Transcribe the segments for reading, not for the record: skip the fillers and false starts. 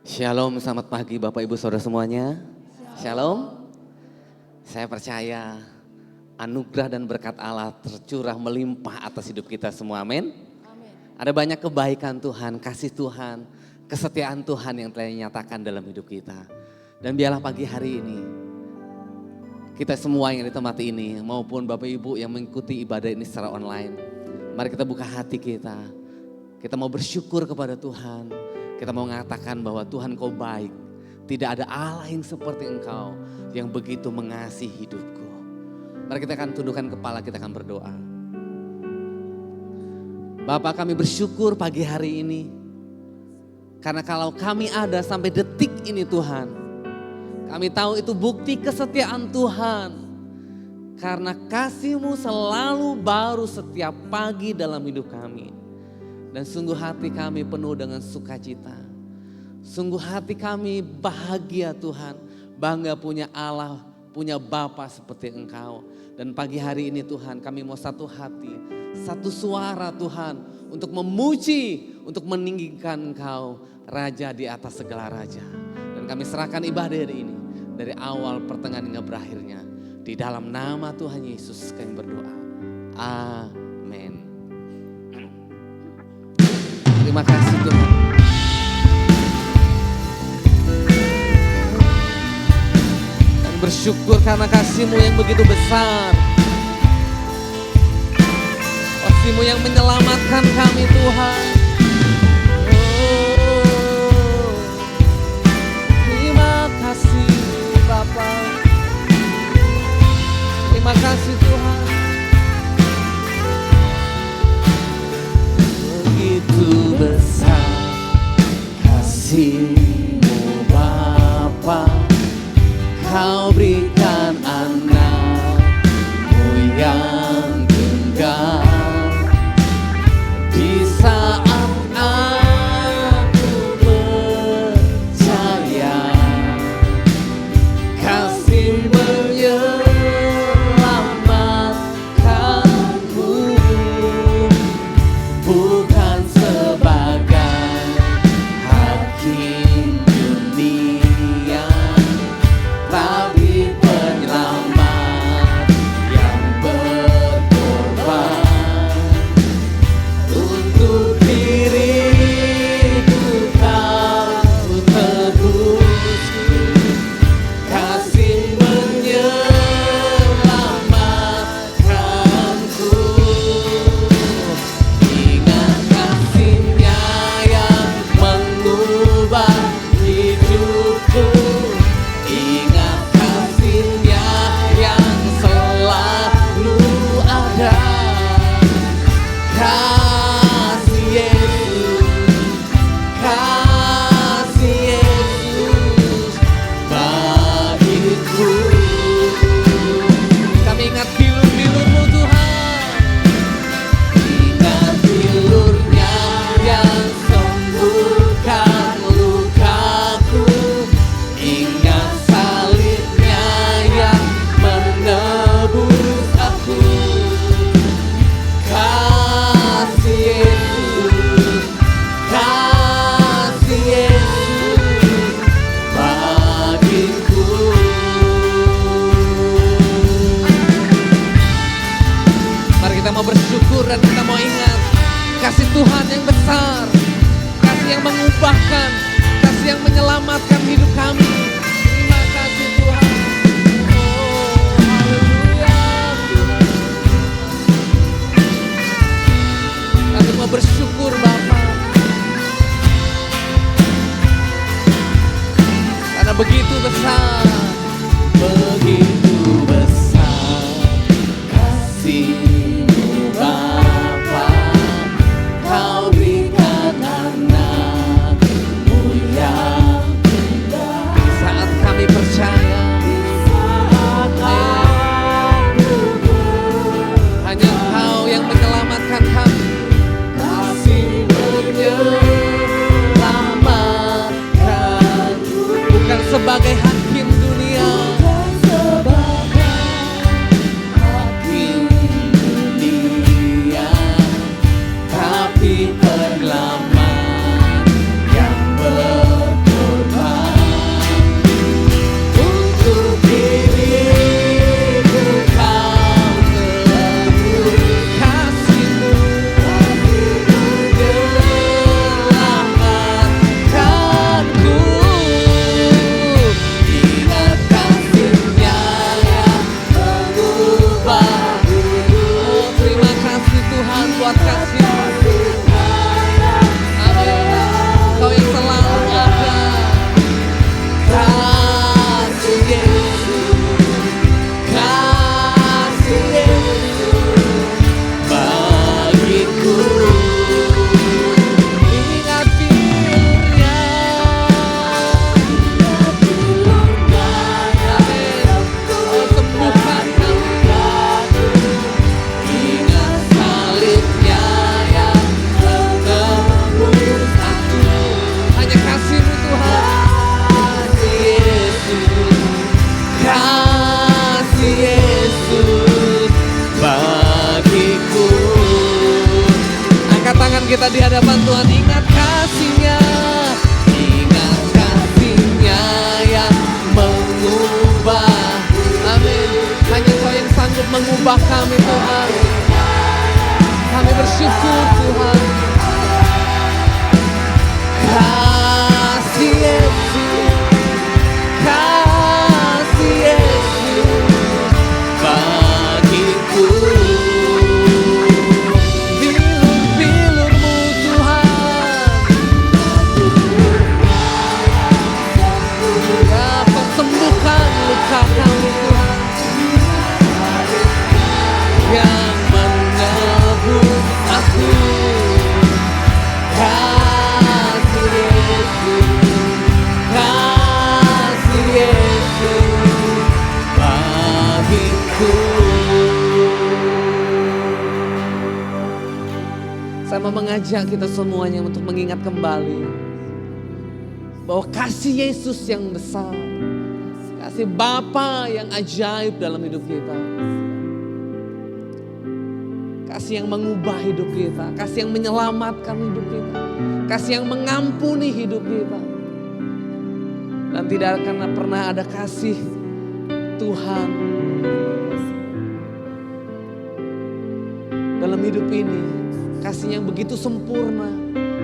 Shalom, selamat pagi Bapak Ibu Saudara semuanya. Shalom. Saya percaya anugerah dan berkat Allah tercurah melimpah atas hidup kita semua, amin. Ada banyak kebaikan Tuhan, kasih Tuhan, kesetiaan Tuhan yang telah dinyatakan dalam hidup kita. Dan biarlah pagi hari ini, kita semua yang di tempat ini maupun Bapak Ibu yang mengikuti ibadah ini secara online, mari kita buka hati kita. Kita mau bersyukur kepada Tuhan. Kita mau mengatakan bahwa Tuhan Kau baik. Tidak ada Allah yang seperti Engkau yang begitu mengasihi hidupku. Mari kita akan tundukkan kepala, kita akan berdoa. Bapa, kami bersyukur pagi hari ini. Karena kalau kami ada sampai detik ini Tuhan, kami tahu itu bukti kesetiaan Tuhan. Karena kasih-Mu selalu baru setiap pagi dalam hidup kami. Dan sungguh hati kami penuh dengan sukacita. Sungguh hati kami bahagia Tuhan. Bangga punya Allah, punya Bapa seperti Engkau. Dan pagi hari ini Tuhan kami mau satu hati, satu suara Tuhan. Untuk memuji, untuk meninggikan Engkau Raja di atas segala Raja. Dan kami serahkan ibadah hari ini. Dari awal pertengahan hingga berakhirnya. Di dalam nama Tuhan Yesus kami berdoa. Amin. Terima kasih Tuhan. Dan bersyukur karena kasih-Mu yang begitu besar. Kasih-Mu yang menyelamatkan kami Tuhan. Terima kasih Bapa. Terima kasih Tuhan. Begitu besar kasih-Mu Bapa, Kau berikan anak-Mu yang tunggal. Di saat aku percaya kasih menyelamatkanku. Bukan sebagai hakim dunia, tapi penyelamat yang berkorban. Untuk diriku Kau tebusku, kasih menyelamatkanku. Ingat kasih-Nya yang mengubah hidupku. Ingat kasih-Nya yang selalu ada. Kasih Yesus, kasih Yesus bagiku. Kami ingat bilur-bilur-Mu Tuhan. Ingat bilur-Nya yang sembuhkan lukaku. Ingat salib-Nya yang menebus aku. Kasih Yesus, kasih Yesus bagiku. Mari kita mau bersyukur dan kita mau ingat kasih Tuhan yang besar, kasih yang mengubahkan, kasih yang menyelamatkan hidup kami. Terima kasih Tuhan. Oh, haleluya. Kami mau bersyukur Bapa. Karena begitu besar, begitu besar kasih-Mu Bapa. Kau berikan anak-Mu yang tunggal. Saat kami percaya, hanya Engkau yang menyelamatkan kami. Kasih menyelamatkan, bukan sebagai hakim dunia. di hadapan Tuhan. Ingat kasih-Nya, ingat kasih-Nya yang mengubah. Amin. Hanya Kau yang sanggup mengubah kami Tuhan. Kami bersyukur Tuhan. Kasih Yesus, kasih Yesus bagiku. Bilur-bilur-Mu Tuhan, ya Kau sembuhkan luka kami Tuhan, yang menebus aku. Kasih Yesus, kasih Yesus bagiku. Saya mau mengajak kita semuanya untuk mengingat kembali bahwa kasih Yesus yang besar, kasih Bapa yang ajaib dalam hidup kita, kasih yang mengubah hidup kita, kasih yang menyelamatkan hidup kita, kasih yang mengampuni hidup kita. Dan tidak akan pernah ada kasih Tuhan dalam hidup ini, kasih yang begitu sempurna,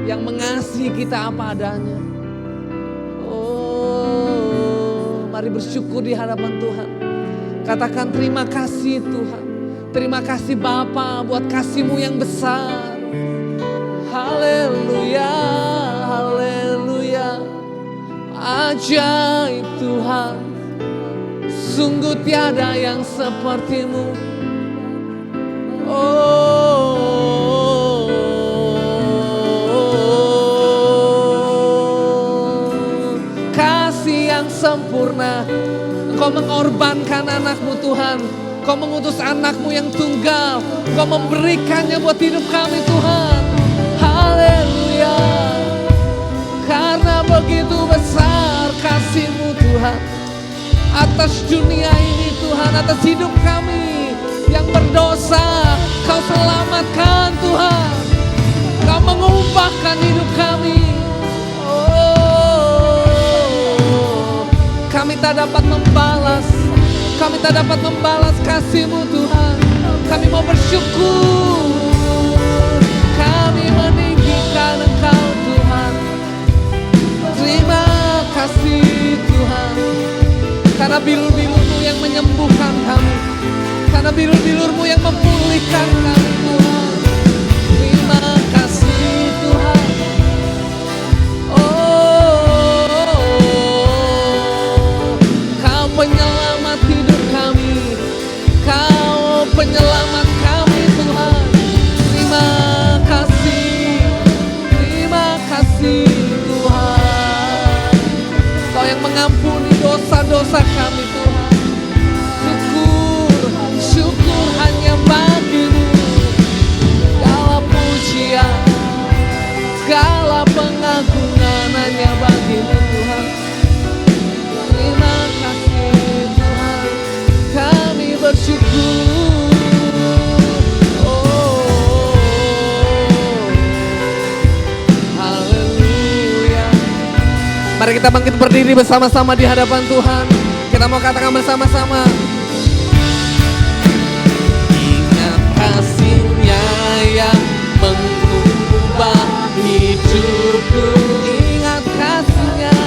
yang mengasihi kita apa adanya. Oh, mari bersyukur di hadapan Tuhan. Katakan terima kasih Tuhan. Terima kasih Bapa buat kasih-Mu yang besar. Haleluya, haleluya. Ajaib Tuhan, sungguh tiada yang seperti-Mu. Oh, kasih yang sempurna. Engkau mengorbankan anak-Mu Tuhan. Kau mengutus anak-Mu yang tunggal. Kau memberikannya buat hidup kami Tuhan. Haleluya. Karena begitu besar kasih-Mu Tuhan atas dunia ini Tuhan, atas hidup kami yang berdosa. Kau selamatkan Tuhan. Kau mengubahkan hidup kami. Oh, kami tak dapat membalas. Kami tak dapat membalas kasih-Mu Tuhan. Kami mau bersyukur. Kami meninggikan Engkau Tuhan. Terima kasih Tuhan. Karena bilur-bilur-Mu yang menyembuhkan kami. Karena bilur-bilur-Mu yang memulihkan kami Tuhan. Terima kasih Tuhan. Oh, Kau penyelamat hidup kami. Kau penyelamat kami Tuhan. Terima kasih. Terima kasih Tuhan. Kau yang mengampuni dosa-dosa kami Tuhan. Syukur, syukur hanya bagi-Mu. Segala pujian, segala pengagungan hanya bagi-Mu Tuhan. Terima kasih Tuhan. Kami bersyukur. Oh, haleluya. Mari kita bangkit berdiri bersama-sama di hadapan Tuhan. Kita mau katakan bersama-sama. Ingat kasih-Nya yang mengubah hidupku. Ingat kasih-Nya,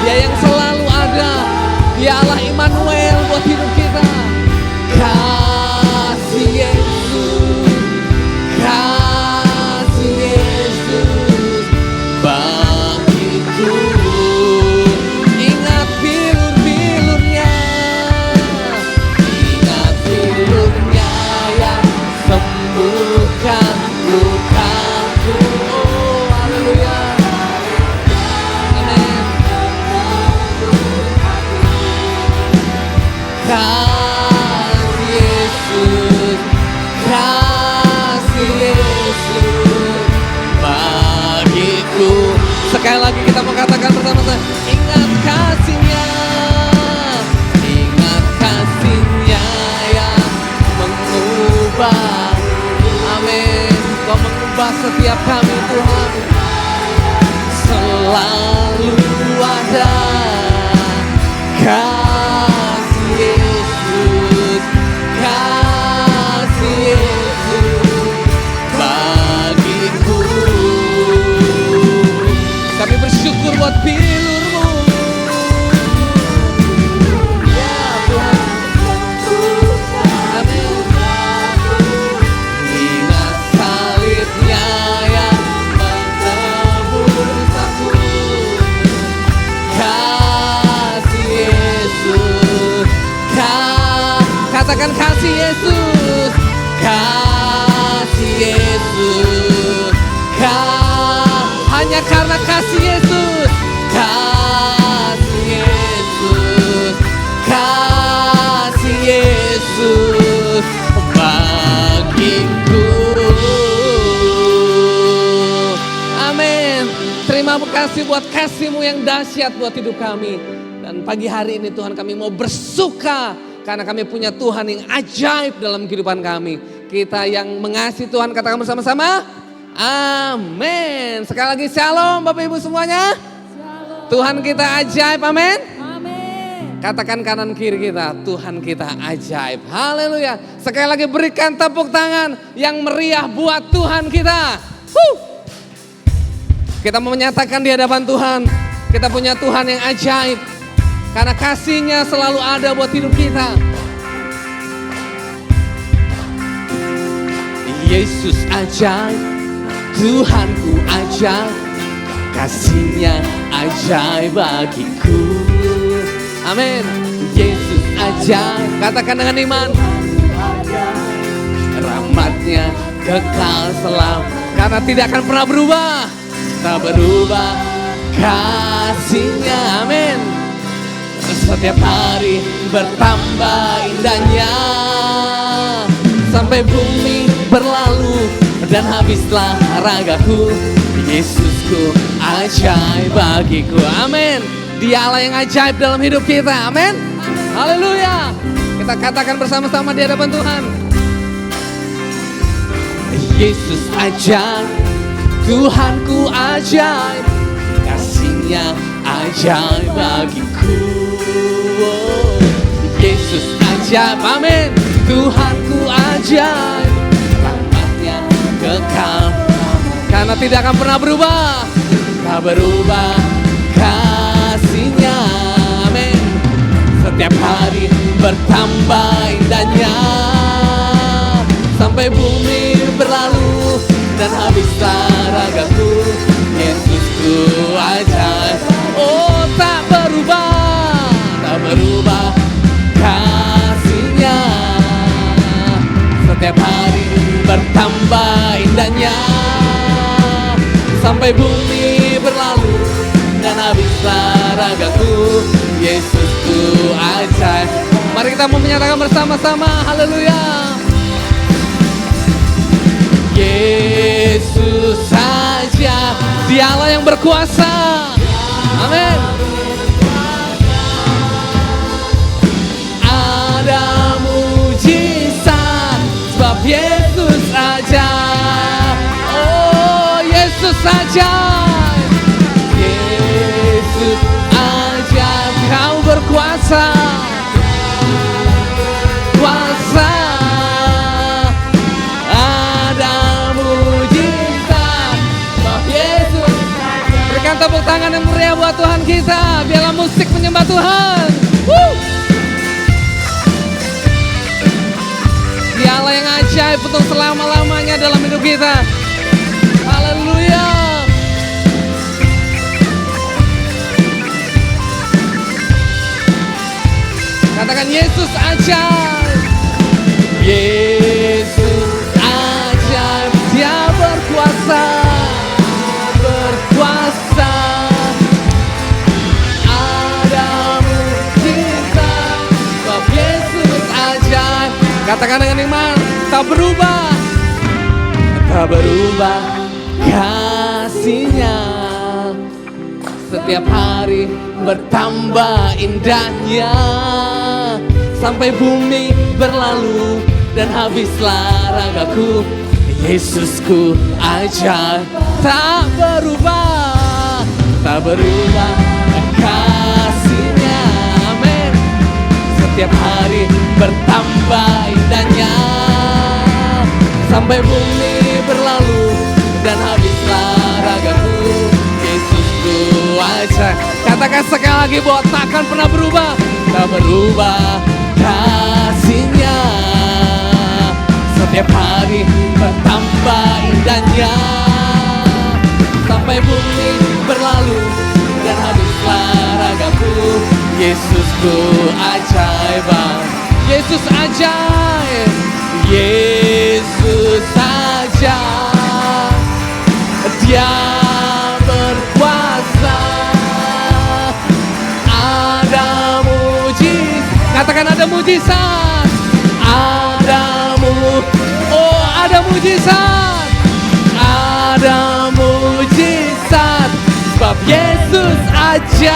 Dia yang selalu ada. Dia Allah Immanuel buat hidup kita. Kasih Yesus, kasih Yesus bagiku. Ingat bilur-bilur-Nya, ingat bilur-Nya yang sembuhkan lukaku. Oh, haleluya. Amin. Kasih Yesus, kasih Yesus bagiku. Sekali lagi kita mau katakan bersama-sama. Ingat kasih-Nya, ingat kasih-Nya yang mengubah. Amin. Kau mengubah setiap kami Tuhan. Selalu ada kasih Yesus, kasih Yesus bagiku. Kami bersyukur buat pilur-Mu. Ya Tuhan. Amin. Ingat salibnya yang menebus aku. Kasih Yesus, katakan kasih Yesus, kasih Yesus, hanya karena kasih Yesus, kasih Yesus, kasih Yesus bagiku. Amin. Terima kasih buat kasih-Mu yang dahsyat buat hidup kami. Dan pagi hari ini Tuhan, kami mau bersuka karena kami punya Tuhan yang ajaib dalam kehidupan kami. Kita yang mengasihi Tuhan, katakan bersama-sama, amin. Sekali lagi shalom Bapak Ibu semuanya. Shalom. Tuhan kita ajaib, amin. Amin. Katakan kanan kiri kita, Tuhan kita ajaib. Haleluya. Sekali lagi berikan tepuk tangan yang meriah buat Tuhan kita. Kita mau menyatakan di hadapan Tuhan, kita punya Tuhan yang ajaib. Karena kasih-Nya selalu ada buat hidup kita. Yesus ajaib, Tuhanku ajaib, kasih-Nya ajaib bagiku. Amin. Yesus ajaib, katakan dengan iman. Rahmat-Nya kekal selalu, karena tidak akan pernah berubah. Tak berubah kasih-Nya, amin. Setiap hari bertambah indahnya, sampai bumi berlalu dan habislah ragaku. Yesusku ajaib bagiku, amin. Dia Allah yang ajaib dalam hidup kita, amin. Haleluya. Kita katakan bersama-sama di hadapan Tuhan. Yesus ajaib, Tuhanku ajaib, kasih-Nya ajaib bagiku. Yesus ajaib, amin. Tuhanku ajaib, rahmat-Nya kekal, karena tidak akan pernah berubah. Tak berubah kasih-Nya, amin. Setiap hari bertambah indahnya, sampai bumi berlalu dan habislah ragaku. Yesusku ajaib, oh tak berubah, tak berubah kasih-Nya. Setiap hari bertambah indahnya, sampai bumi berlalu dan habislah ragaku. Yesusku ajaib. Mari kita mau menyatakan bersama-sama, haleluya. Yesus saja, Dia Allah yang berkuasa, amin. Ada mujizat sebab Yesus saja, oh Yesus saja, Yesus aja, Kau berkuasa, kuasa. Tepuk tangan yang meriah buat Tuhan kita. Biarlah musik menyembah Tuhan. Dia Allah yang ajaib untuk selama-lamanya dalam hidup kita. Haleluya. Katakan Yesus ajaib. Yesus ajaib, Dia berkuasa. Berkuasa, ada mujizat sebab Yesus ajaib. Katakan dengan iman, tak berubah, tak berubah kasih-Nya. Setiap hari bertambah indahnya, sampai bumi berlalu dan habislah ragaku. Yesusku ajaib, tak berubah, tak berubah kasih-Nya. Amin. Setiap hari bertambah indahnya, sampai bumi berlalu dan habislah ragaku. Yesusku ajaib. Katakan sekali lagi bahwa takkan pernah berubah, tak berubah kasih-Nya. Setiap hari bertambah indahnya, sampai bumi berlalu dan habislah ragaku. Yesusku ajaib, Yesus ajaib, Yesus ajaib. Dia berkuasa, ada mujizat. Katakan ada mujizat, ada mujizat, ada mujizat, sebab Yesus ajaib.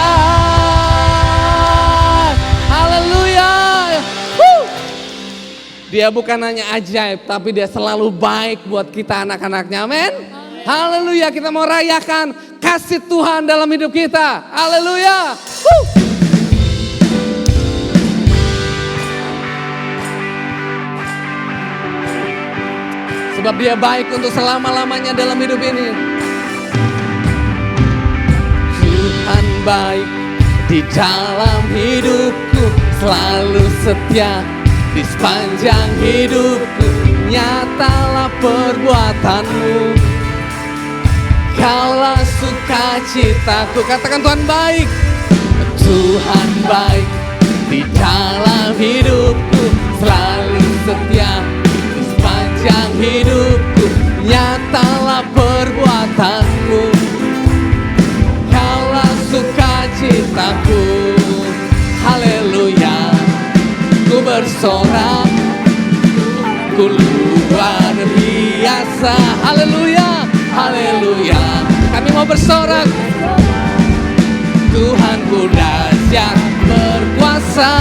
Haleluya. Dia bukan hanya ajaib, tapi dia selalu baik buat kita anak-anaknya. Amin. Haleluya. Kita mau rayakan kasih Tuhan dalam hidup kita. Haleluya. Sebab dia baik untuk selama-lamanya dalam hidup ini. Tuhan baik di dalam hidupku, selalu setia di sepanjang hidupku. Nyatalah perbuatanmu, kaulah sukacitaku. Katakan Tuhan baik. Tuhan baik di dalam hidupku, selalu setia sepanjang hidupku. Nyatalah perbuatanmu, kaulah sukacitaku. Haleluya. Ku bersorak, ku luar biasa. Haleluya, haleluya. Kami mau bersorak. Tuhanku dahsyat berkuasa.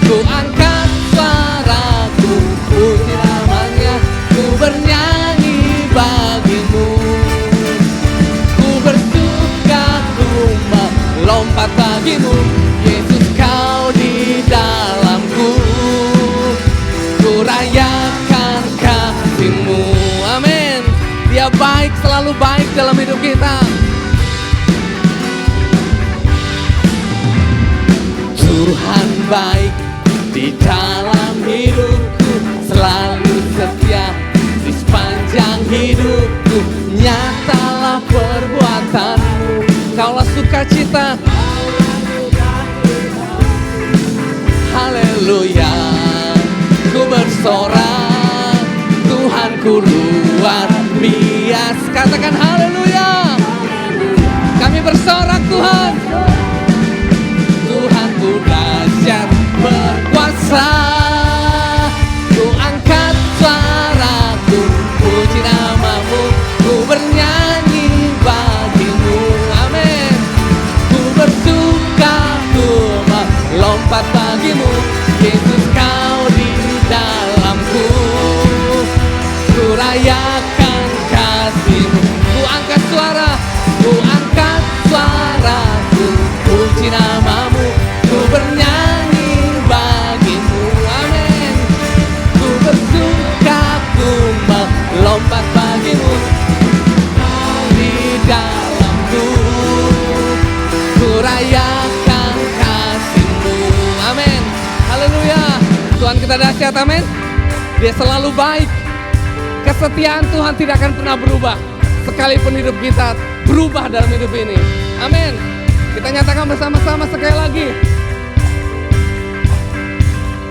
Ku angkat suaraku, puji namanya, ku bernyanyi bagimu. Ku bersuka, ku melompat bagimu. Yesus kau di dalamku, ku rayakan kasih-Mu. Amin. Dia baik, selalu baik dalam hidup kita. Tuhan baik di dalam hidupku, selalu setia di sepanjang hidupku. Nyatalah perbuatanmu, kaulah sukacita. Haleluya. Ku bersorak, Tuhanku luar biasa. Katakan haleluya. Kami bersorak Tuhan. Tuhanku dahsyat berkuasa. Ku angkat suaraku, puji nama-Mu, ku bernyanyi bagimu. Amin. Ku bersuka, ku melompat bagimu. Yesus kau di dalamku, ku rayakan kasih-Mu. Ku angkat suara, ku angkat suaraku, puji nama-Mu, ku bernyanyi bagimu. Amin. Ku bersuka, ku melompat bagimu. Kau di dalamku, ku rayakan kasih-Mu. Amin. Haleluya. Tuhan kita dahsyat, amin. Dia selalu baik. Kesetiaan Tuhan tidak akan pernah berubah, sekalipun hidup kita berubah dalam hidup ini. Amin. Kita nyatakan bersama-sama sekali lagi.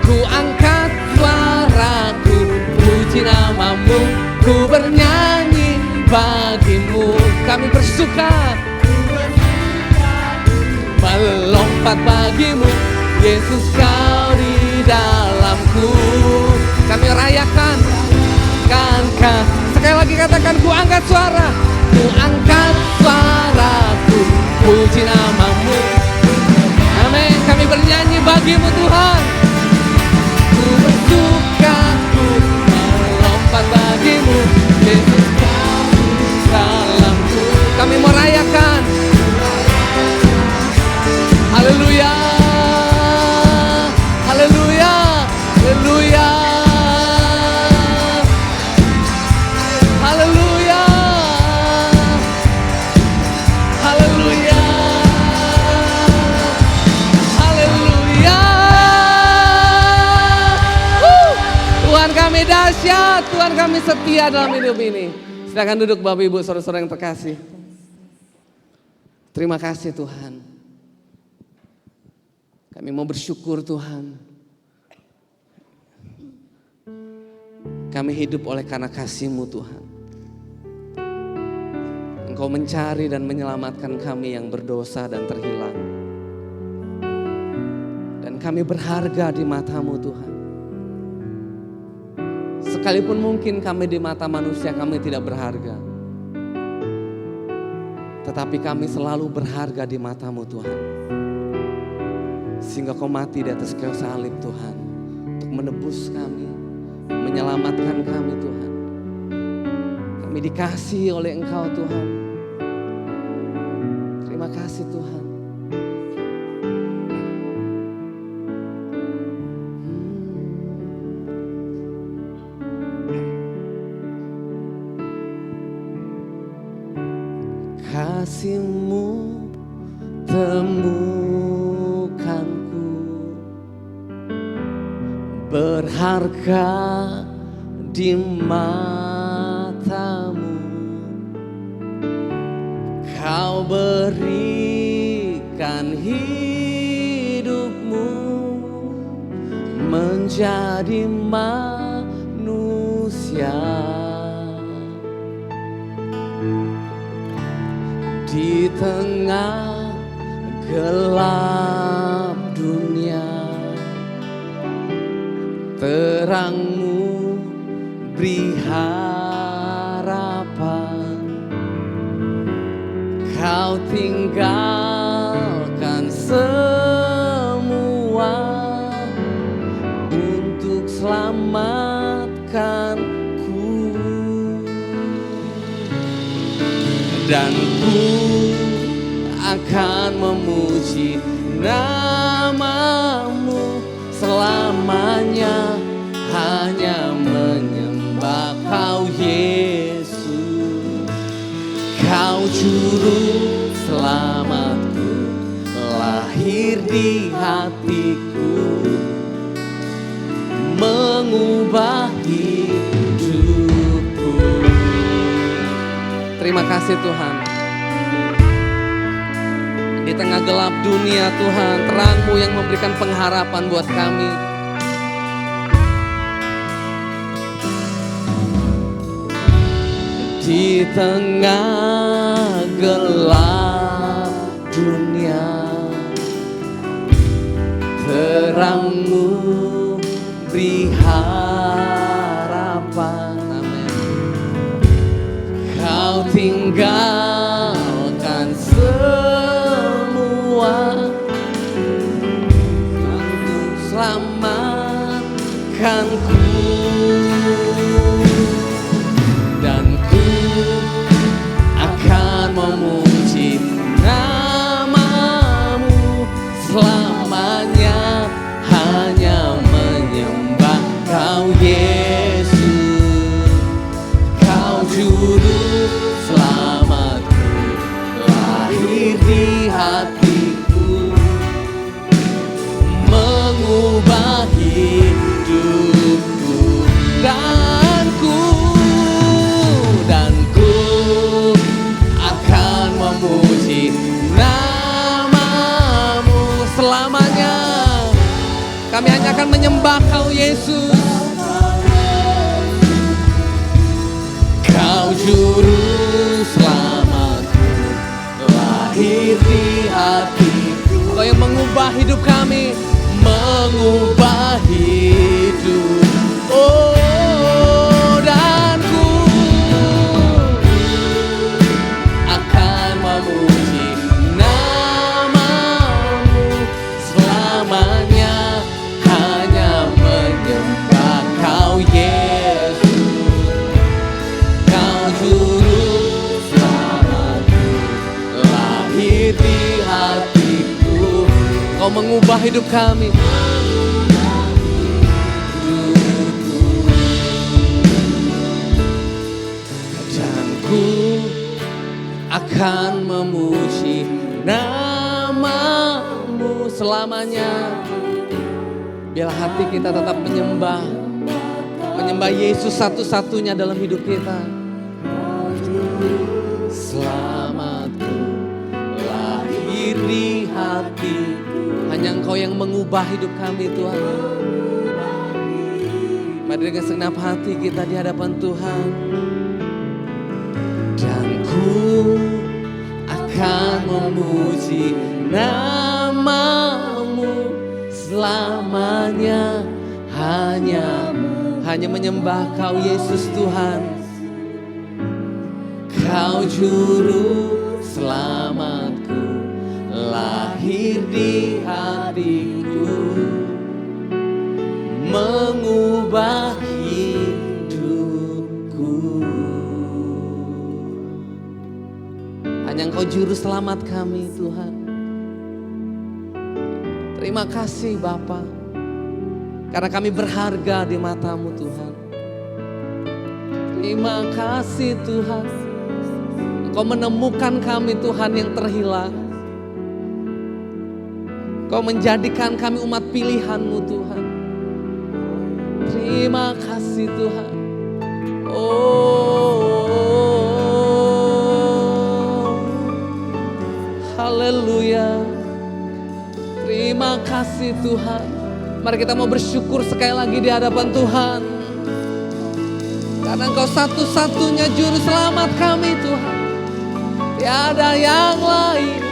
Ku angkat suaraku, puji nama-Mu, ku bernyanyi bagimu. Kami bersuka, melompat bagimu. Yesus kau di dalamku. Kami rayakan, sekali lagi katakan, ku angkat suara, ku angkat suaraku, puji nama-Mu. Amin. Kami bernyanyi bagimu Tuhan. Ku bersuka, ku melompat bagimu. Tuhan kami setia dalam hidup ini. Silakan duduk Bapak Ibu saudara-saudara yang terkasih. Terima kasih Tuhan. Kami mau bersyukur Tuhan. Kami hidup oleh karena kasih-Mu Tuhan. Engkau mencari dan menyelamatkan kami yang berdosa dan terhilang. Dan kami berharga di mata-Mu Tuhan. Sekalipun mungkin kami di mata manusia kami tidak berharga. Tetapi kami selalu berharga di mata-Mu Tuhan. Sehingga Kau mati di atas kayu salib Tuhan. Untuk menebus kami, menyelamatkan kami Tuhan. Kami dikasihi oleh Engkau Tuhan. Terima kasih Tuhan. Kasih-Mu temukanku, berharga di mata-Mu. Kau berikan hidup-Mu menjadi manusia. Di tengah gelap dunia, terang-Mu beri harapan. Kau tinggalkan semua untuk selamatkanku. Dan ku akan memuji nama-Mu selamanya, hanya menyembah Kau Yesus. Kau juru selamatku, lahir di hatiku, mengubah hidupku. Terima kasih Tuhan. Di tengah gelap dunia Tuhan, terang-Mu yang memberikan pengharapan buat kami. Di tengah gelap dunia, terang-Mu beri harapan. Kau tinggalkan semua untuk selamatkanku. Dan ku akan memuji nama-Mu selamanya, hanya menyembah Kau Yesus. Kau juru selamatku, lahir di hatiku, mengubah hidupku. Dan ku akan memuji nama-Mu selamanya. Kami hanya akan menyembah Kau Yesus. Kau juru selamatku, lahir di hatiku. Kau yang mengubah hidup kami, mengubah hidup. Oh, dan ku akan memuji nama-Mu selamanya, hanya menyembah Kau Yesus. Kau juru selamatku, lahir di hatiku. Kau mengubah hidup kami. Dan ku akan memuji nama-Mu selamanya. Biar hati kita tetap menyembah, Menyembah Yesus satu-satunya dalam hidup kita. Selamatku lahir di hati. Hanya Engkau yang mengubah hidup kami Tuhan. Mari dengan segenap hati kita di hadapan Tuhan. Dan ku akan memuji nama-Mu selamanya. Hanya menyembah Kau Yesus Tuhan. Kau juru selamatku, lahir di hatiku, mengubah hidupku. Hanya Engkau juru selamat kami Tuhan. Terima kasih Bapa, karena kami berharga di mata-Mu Tuhan. Terima kasih Tuhan, Engkau menemukan kami Tuhan yang terhilang. Engkau menjadikan kami umat pilihan-Mu Tuhan. Terima kasih Tuhan. Oh, haleluya. Terima kasih Tuhan. Mari kita mau bersyukur sekali lagi di hadapan Tuhan. Karena Engkau satu-satunya juru selamat kami Tuhan. Tiada yang lain.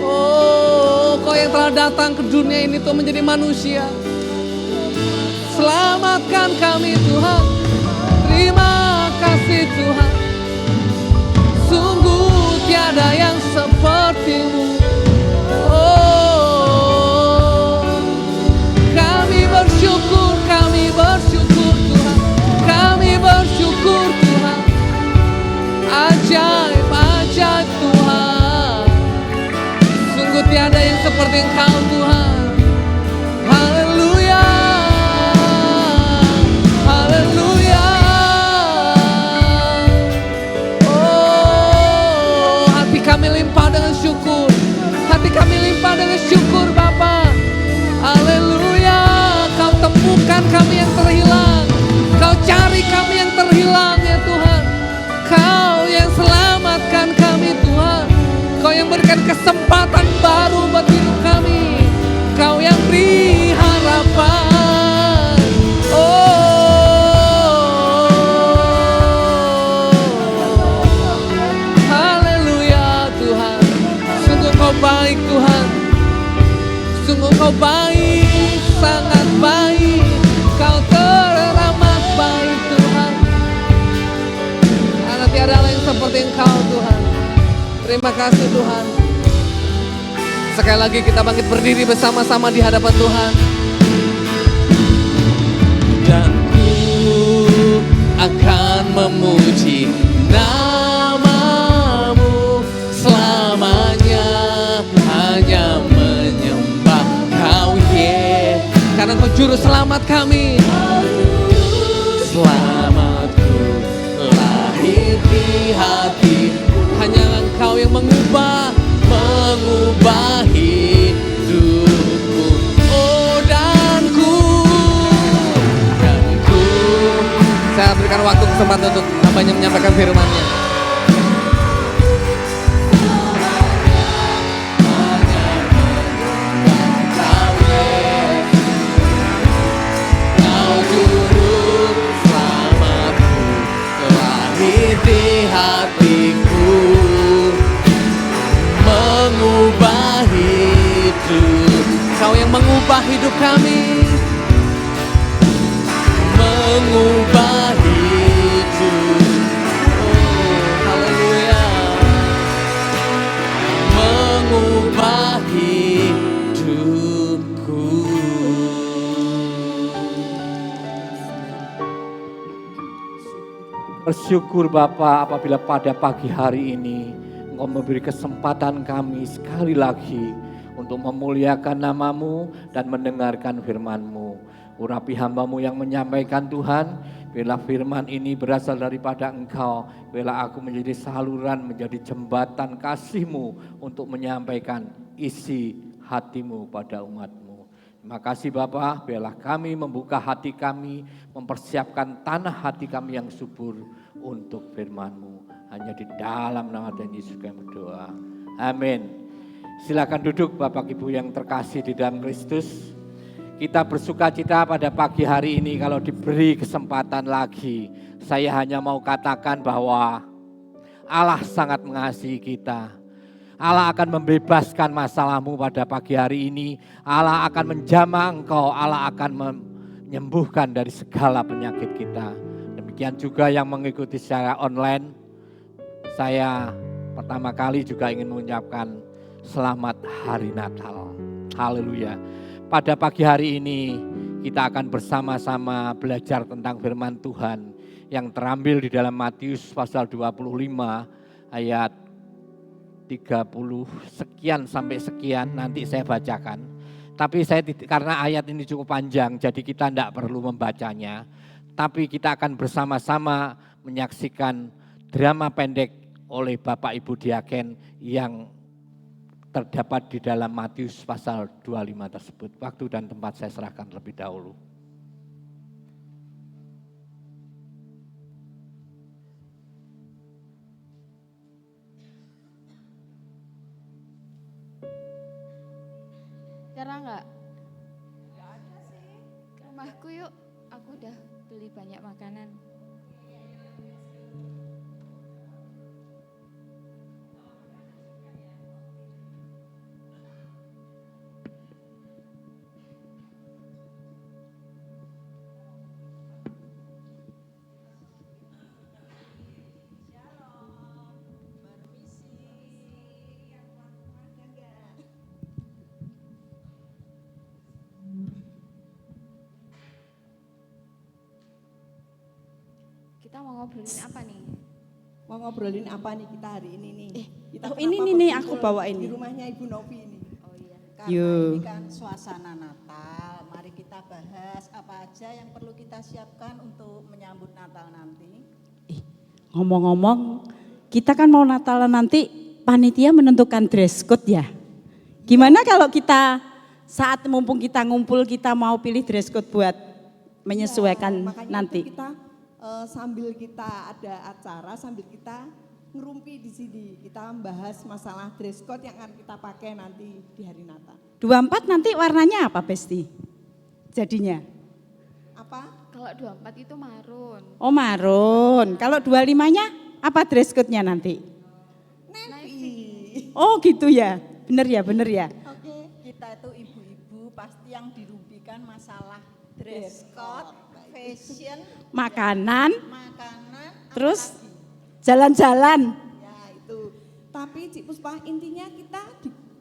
Oh, Kau yang telah datang ke dunia ini tuh menjadi manusia. Selamatkan kami Tuhan. Terima kasih Tuhan. Sungguh tiada yang seperti-Mu. Oh, kami bersyukur Tuhan. Kami bersyukur Tuhan. Ajaib Tuhan. Sungguh tiada yang seperti Engkau Tuhan. Haleluya. Haleluya. Oh, hati kami limpah dengan syukur. Hati kami limpah dengan syukur Bapa. Haleluya. Kau temukan kami yang terhilang. Kau cari kami yang terhilang ya Tuhan. Kau yang selamatkan kami Tuhan. Kau yang berikan kesempatan baru buat hidup kami. Kau yang beri harapan. Oh, haleluya Tuhan. Sungguh Kau baik Tuhan. Sungguh Kau baik, sangat baik. Kau teramat baik Tuhan. Karena tiada lain seperti Engkau Tuhan. Terima kasih Tuhan. Sekali lagi kita bangkit berdiri bersama-sama di hadapan Tuhan. Dan ku akan memuji nama-Mu selamanya. Hanya menyembah Kau karena Kau juru selamat kami. Selamatku lahir di hati. Hanya Engkau yang mengubah hidupku. Oh, dan ku saya berikan waktu kesempatan untuk hambanya menyampaikan firman-Nya. Kau juru selamatku, lahir di hatiku, mengubah hidup. Kau yang mengubah hidup kami. Mengubah hidup. Oh, haleluya. Mengubah hidupku. Bersyukur Bapa apabila pada pagi hari ini Engkau memberi kesempatan kami sekali lagi untuk memuliakan nama-Mu dan mendengarkan firman-Mu. Urapi hamba-Mu yang menyampaikan Tuhan, bila firman ini berasal daripada Engkau, bila aku menjadi saluran, menjadi jembatan kasih-Mu untuk menyampaikan isi hati-Mu pada umat-Mu. Terima kasih Bapa, biarlah kami membuka hati kami, mempersiapkan tanah hati kami yang subur untuk firman-Mu. Hanya di dalam nama Tuhan Yesus kami berdoa. Amin. Silakan duduk Bapak Ibu yang terkasih di dalam Kristus. Kita bersuka cita pada pagi hari ini kalau diberi kesempatan lagi. Saya hanya mau katakan bahwa Allah sangat mengasihi kita. Allah akan membebaskan masalahmu pada pagi hari ini. Allah akan menjamah engkau. Allah akan menyembuhkan dari segala penyakit kita. Demikian juga yang mengikuti secara online. Saya pertama kali juga ingin mengucapkan selamat hari Natal. Haleluya. Pada pagi hari ini kita akan bersama-sama belajar tentang firman Tuhan yang terambil di dalam Matius pasal 25 ayat 30 sekian sampai sekian, nanti saya bacakan. Tapi karena ayat ini cukup panjang, jadi kita tidak perlu membacanya. Tapi kita akan bersama-sama menyaksikan drama pendek oleh Bapak Ibu Diaken yang terdapat di dalam Matius pasal 25 tersebut. Waktu dan tempat saya serahkan terlebih dahulu. Cara enggak? Enggak ada sih. Ke rumahku yuk, aku udah beli banyak makanan. Kita mau ngobrolin apa nih? Mau ngobrolin apa nih kita hari ini nih? Kita ini kenapa nih berkumpul aku bawa ini. di rumahnya Ibu Novi ini. Oh iya. Karena Yo. ini kan suasana Natal. Mari kita bahas apa aja yang perlu kita siapkan untuk menyambut Natal nanti. Ngomong-ngomong, kita kan mau Natalan nanti, panitia menentukan dress code ya. Gimana kalau kita saat mumpung kita ngumpul, kita mau pilih dress code buat menyesuaikan Ya, makanya nanti. itu kita sambil kita ada acara, sambil kita ngerumpi di sini. Kita membahas masalah dress code yang akan kita pakai nanti di hari Natal. 24 nanti warnanya apa Besti? Jadinya? Apa? Kalau 24 itu marun. Oh marun. Kalau 25-nya apa dress code-nya nanti? Navy. Oh gitu ya. Bener ya, bener ya. Oke, kita itu ibu-ibu pasti yang dirugikan masalah dress code, fashion, Makanan, makanan, terus apalagi. jalan-jalan. Ya itu. Tapi Cik Puspa, intinya kita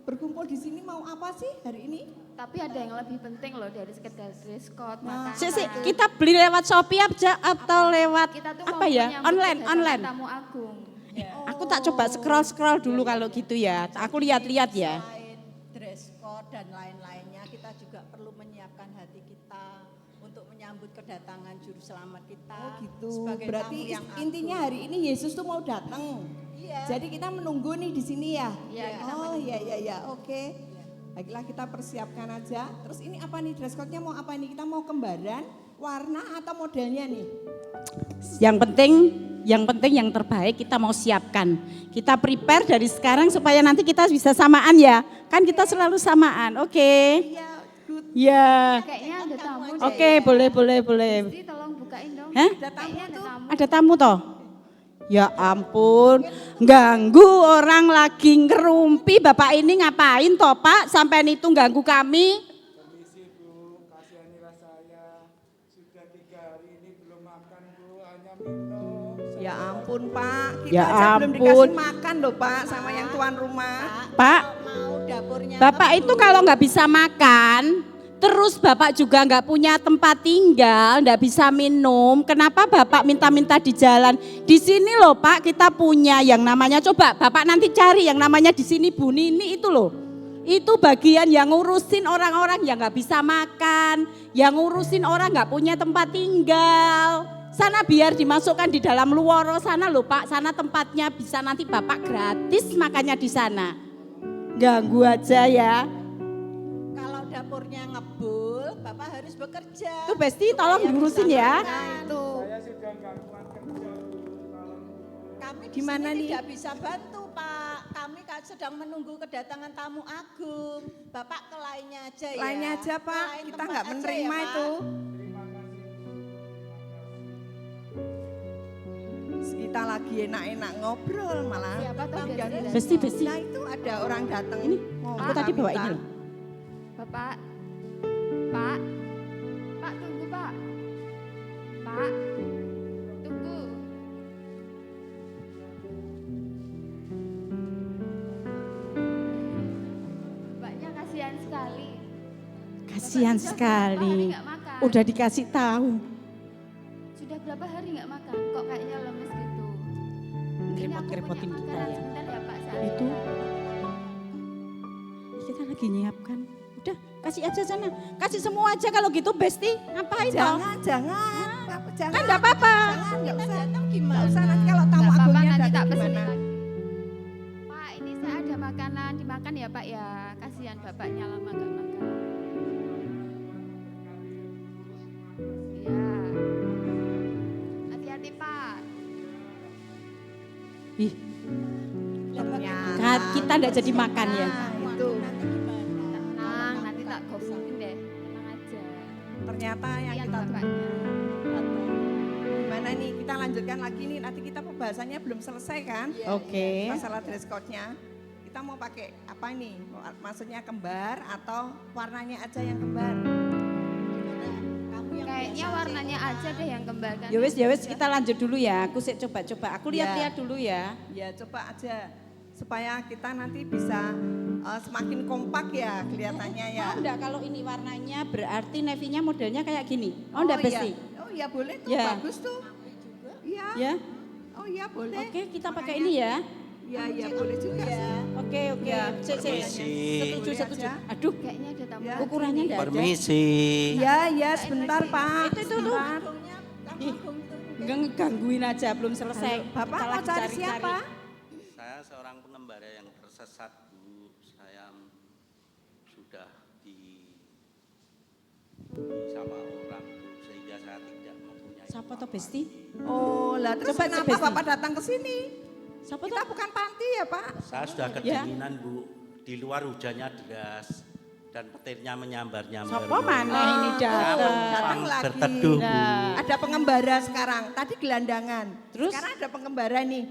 berkumpul di sini mau apa sih hari ini? Tapi ada yang lebih penting loh dari sekedar dress code, Nah, makanan. Kita beli lewat Shopee aja atau lewat Kita tuh apa mau ya? menyambut Online, kedatangan online. Tamu agung. Aku tak coba scroll dulu kalau gitu ya. Aku lihat-lihat ya. Selain dress code dan lain-lainnya, kita juga perlu menyiapkan hati kita untuk menyambut kedatangan juru selamat kita. Oh gitu. Sebagai Berarti tamu yang intinya agung. hari ini Yesus tuh mau datang. Iya. Jadi kita menunggu nih di sini ya. Iya, kita Oh iya oke. Baiklah kita persiapkan aja. Terus ini apa nih dress code-nya mau apa nih? Kita mau kembaran, warna atau modelnya nih? Yang penting yang terbaik kita mau siapkan. Kita prepare dari sekarang supaya nanti kita bisa samaan ya. Kan kita selalu samaan. Oke. Iya, good. Ya. Kayaknya ada tamu. Oke, boleh. Jadi tolong bukain dong. Hah? Kayaknya ada tamu. Ada tamu toh? Ya ampun, ganggu orang lagi ngerumpi. Bapak ini ngapain toh Pak? Sampai itu ganggu kami. Permisi Bu, kasihanilah saya. Sudah 3 hari ini belum makan Bu, hanya minum. Ya ampun Pak, kita Ya aja belum ampun. dikasih makan loh Pak sama yang tuan rumah. Pak, Mau dapurnya Bapak itu kalau nggak bisa makan, terus Bapak juga nggak punya tempat tinggal, nggak bisa minum. Kenapa Bapak minta-minta di jalan? Di sini loh Pak, kita punya yang namanya, coba Bapak nanti cari yang namanya di sini Bu Nini itu loh. Itu bagian yang ngurusin orang-orang yang nggak bisa makan, yang ngurusin orang nggak punya tempat tinggal. Sana biar dimasukkan di dalam luworo sana loh Pak, sana tempatnya bisa nanti Bapak gratis makannya di sana. Ganggu aja ya. kalau dapurnya ngebul Bapak harus bekerja. Tuh Besti tolong diurusin ya. Nah itu. Saya sudah gangguan kerja, Bu. Tolong. Kami di Gimana sini nih? tidak bisa bantu Pak. Kami sedang menunggu kedatangan tamu agung. Bapak ke lainnya aja ya. Lainnya aja Ke Pak, lain kita tempat nggak aja menerima ya, Pak. itu. Kita lagi enak-enak ngobrol malah. Siapa tuh Bang Besti? Garis. Besti, Besti. Nah itu ada orang datang. Ini, mau aku tadi bawa ini loh. Bapak. Pak. Pak tunggu Pak. Pak. Tunggu. Bapaknya kasihan sekali. Kasihan Bapak sudah sekali. berapa hari nggak makan? Udah dikasih tahu. Sudah berapa hari nggak makan? Kok kayaknya lemes gitu? Ngerepot-ngerepotin Ini aku kita punya ya. makanan sebentar ya Pak. saya Itu. ambil. Kita lagi nyiapkan. Udah, kasih aja sana. Kasih semua aja kalau gitu Besti. Ngapain toh? Jangan, jangan. Papa, jangan. Kan enggak apa-apa. Jangan, nggak Kita usah. datang Nggak gimana? usah nanti kalau tamu Nggak apa-apa, agungnya nanti tak datang pesenin gimana. lagi. Pak, ini saya ada makanan dimakan ya Pak ya. Kasihan bapaknya lama nggak makan. Iya. Hati-hati Pak. Ih, Ternyata. kita enggak jadi makan ya. Nah, itu. Tenang, nanti tak gofokin deh. Tenang aja. Ternyata yang Kasihan kita bapaknya. gimana nih, kita lanjutkan lagi nih, nanti kita pembahasannya belum selesai kan? Oke. Masalah dress code-nya. Kita mau pakai apa nih? Maksudnya kembar atau warnanya aja yang kembar? Kamu yang Kayaknya biasa warnanya aja deh yang kembar kan. Ya wes kita lanjut dulu ya. Aku sih coba-coba. Aku lihat-lihat dulu ya. Ya coba aja supaya kita nanti bisa semakin kompak ya kelihatannya ya. Oh enggak, kalau ini warnanya berarti navy-nya modelnya kayak gini. Oh enggak Besti? Iya. Oh iya boleh tuh, Ya. bagus tuh. Iya. Ya. Oh iya boleh. Oke, kita pakai ini ya. Iya iya boleh juga. Oke. Ya, Setuju, Boleh setuju. aja. Aduh, Kayaknya ada tamu. Ya. ukurannya enggak ada. Permisi. Iya iya sebentar Pak. Itu tuh. Sebentar. Ih, gangguin aja belum selesai. Bapak Kita mau lagi cari siapa? Saya seorang pengembara yang tersesat, Bu. Saya sudah sama orang, Bu, sehingga saya tidak mempunyai. Siapa toh Besti? Oh lah terus Coba, kenapa Besti. Bapak datang ke sini? Siapa Kita toh? bukan panti ya Pak. Saya sudah kedinginan, Bu. Di luar hujannya deras dan petirnya menyambar-nyambar. Siapa Bu. mana ini Saya datang? Datang numpang lagi. berteduh, Bu. Nah. Ada pengembara sekarang. Tadi gelandangan. Terus? Sekarang ada pengembara nih.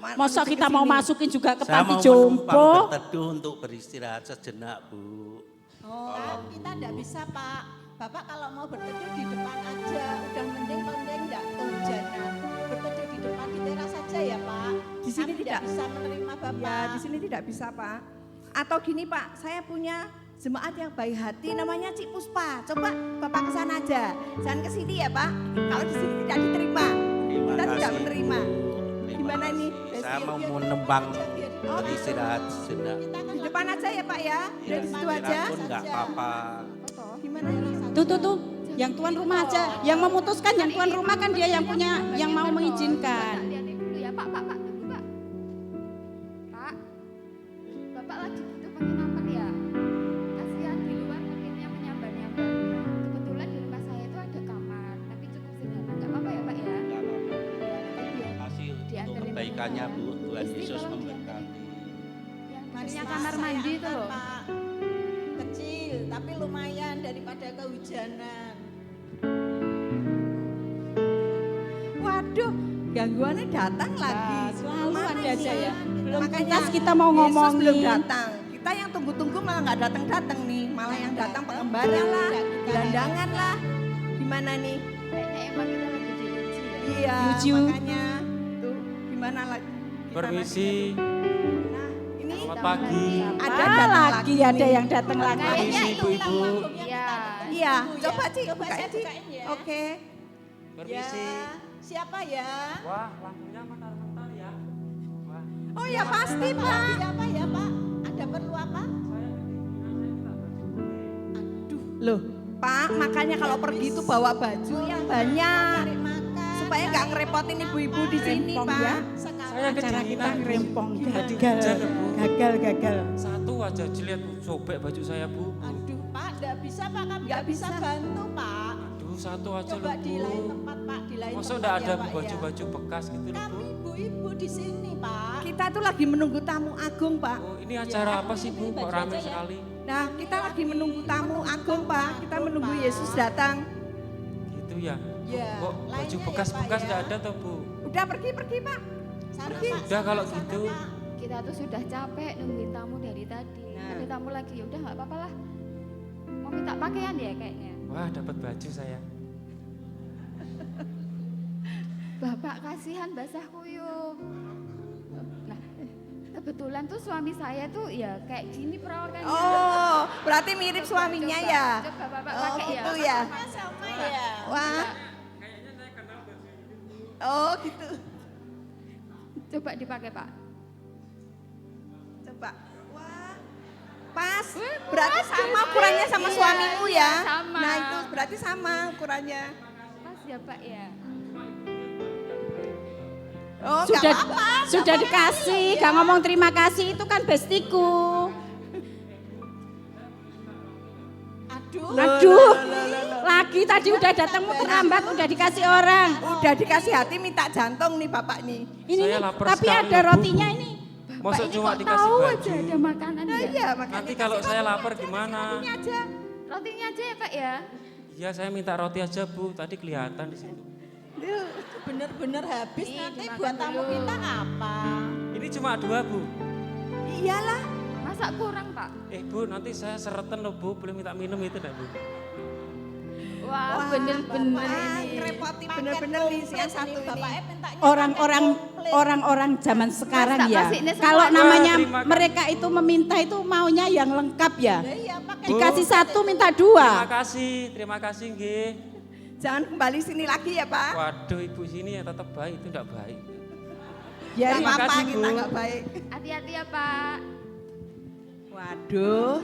Masa Menuju kita ke mau sini. masukin juga ke Saya panti mau jompo? menumpang berteduh untuk beristirahat sejenak, Bu. Oh, kita enggak bisa Pak. Bapak kalau mau berteduh di depan aja. Udah mending enggak kehujanan. Berteduh di depan di teras saja ya Pak. Di sini Kami tidak. bisa menerima Bapak. Ya di sini tidak bisa Pak. Atau gini Pak, saya punya jemaat yang baik hati namanya Cik Puspa. Coba Bapak ke sana aja. Jangan ke sini ya Pak. Kalau di sini tidak diterima. Terima Kita tidak kasih, menerima. Terima Gimana kasih. ini? Saya mau Biar- menumpang Oh, beristirahat sejenak. Di depan aja ya Pak ya. Ya, Dari situ aja. pun nggak apa-apa. Gimana ini? Tuh. Yang tuan rumah aja. Yang memutuskan yang tuan rumah kan dia yang punya, yang mau mengizinkan. Lihatin dulu ya Pak, tunggu Pak. Pak, Bapak lagi butuh penginapan ya? Kasihan di luar petirnya menyambar-nyambar. Kebetulan di rumah saya itu ada kamar, tapi cukup sederhana. Nggak apa-apa ya Pak ya? Nggak apa-apa. Terima kasih untuk Dianterin kebaikannya, Bu. Tuhan Istri Yesus tolong memberkati. Yang Mari, punya Pak, kamar saya mandi itu angkat, loh. Pak. Kecil tapi lumayan daripada kehujanan. Waduh, gangguannya datang lagi. Selalu Mana ada ini? aja ya. Belum Makanya tuntas kita mau Yesus belum ngomongin. datang. Kita yang tunggu-tunggu malah nggak datang-datang nih. Malah yang datang pengembara lah, gelandangan lah. Gimana nih? Kayaknya emang kita lagi diuji ya. Iya, Lucu. makanya tuh gimana lagi? kita Permisi, Nah, ini selamat pagi. ada Ah, datang lagi ada yang datang lagi. Kayaknya Permisi, Ibu-ibu. Iya. Iya, coba Ci, Coba bukain saya Ci. bukain ya. Oke. Permisi. Ya, siapa ya? Wah, lampunya mentar-mentar ya. Wah, Oh ya pasti Pak. Siapa ya Pak? Ada perlu apa? Loh, Pak, makanya kalau pergi itu bawa baju yang banyak. Cari makan. Supaya nggak ngerepotin ibu-ibu di sini, Rempong Pak. ya. saya Acara kita kedinginan. ngerempong Tadi gagal. hujan, Bu. Gagal. Satu aja jeliat sobek baju saya, Bu. Aduh Pak, enggak bisa bisa Pak, kami Nggak nggak bisa bisa. bantu Pak. Aduh, satu aja Coba loh di lain Bu. tempat Pak, di lain Masa tempat enggak ya, ada Pak, ya. baju-baju bekas gitu loh Bu? Kami ibu-ibu di sini Pak. Kita tuh lagi menunggu tamu agung, Pak. Oh, ini acara apa sih Bu? Kok rame sekali? Nah, kita lagi menunggu tamu agung, Pak. Kita menunggu Yesus datang. Gitu ya? Ya, Kok baju lainnya ya, bekas-bekas Pak, enggak ya. ada toh Bu? Udah pergi, Pak. Sana, Pergi. Pak, Udah kalau sana, gitu. Pak. Kita tuh sudah capek nungguin tamu dari tadi. Nah. Ada tamu lagi, ya udah nggak apa-apa lah. Mau minta pakaian ya kayaknya. Wah, dapat baju saya. Bapak kasihan basah kuyup. Nah, kebetulan tuh suami saya tuh ya kayak gini perawakannya. Oh, berarti mirip Coba, suaminya coba, ya? Coba Bapak Oh, pakai gitu ya. ya? Sama ya. Wah. Oh, gitu. Coba dipakai Pak. Coba. Wah. Pas. Wih, Berarti pas, sama pas. ukurannya sama Iya, suamimu iya, ya? sama. Nah, itu berarti sama ukurannya. Pas ya Pak ya. Oh, nggak Sudah apa-apa. sudah dikasih, gak ngomong terima kasih itu kan bestiku. Aduh. Aduh, lagi tadi udah datang mau terlambat udah dikasih orang. Udah dikasih hati minta jantung nih Bapak nih. Ini Saya nih, lapar tapi sekali, ada Bu. rotinya ini. Masa Pak, ini cuma kok dikasih tahu baju? aja ada makanan Nah, ya. iya, makanya Nanti kalau kasih saya roti. lapar gimana? Ini aja. Rotinya aja ya Pak ya. Iya, saya minta roti aja Bu. Tadi kelihatan di situ. Bener-bener habis Nih, nanti dimakan buat tamu dulu. kita apa? Ini cuma 2 Bu. Iyalah. Masa kurang Pak? Bu, nanti saya seretan loh Bu. Boleh minta minum itu enggak Bu? Wah, bener-bener Wah, ini. ngerepoti bener-bener nih si yang satu Bapak ini. mintanya Orang-orang zaman sekarang tak ya. kasih ini semua. Kalau namanya Terima kasih. mereka itu meminta itu maunya yang lengkap ya. iya pakai Dikasih Bu. 1 minta Terima kasih nggih. Jangan kembali sini lagi ya, Pak. Waduh, Ibu sini ya tetap baik, itu enggak baik. Ya, Terima apa-apa kasih, kita Bu. nggak baik. Hati-hati ya Pak. Waduh,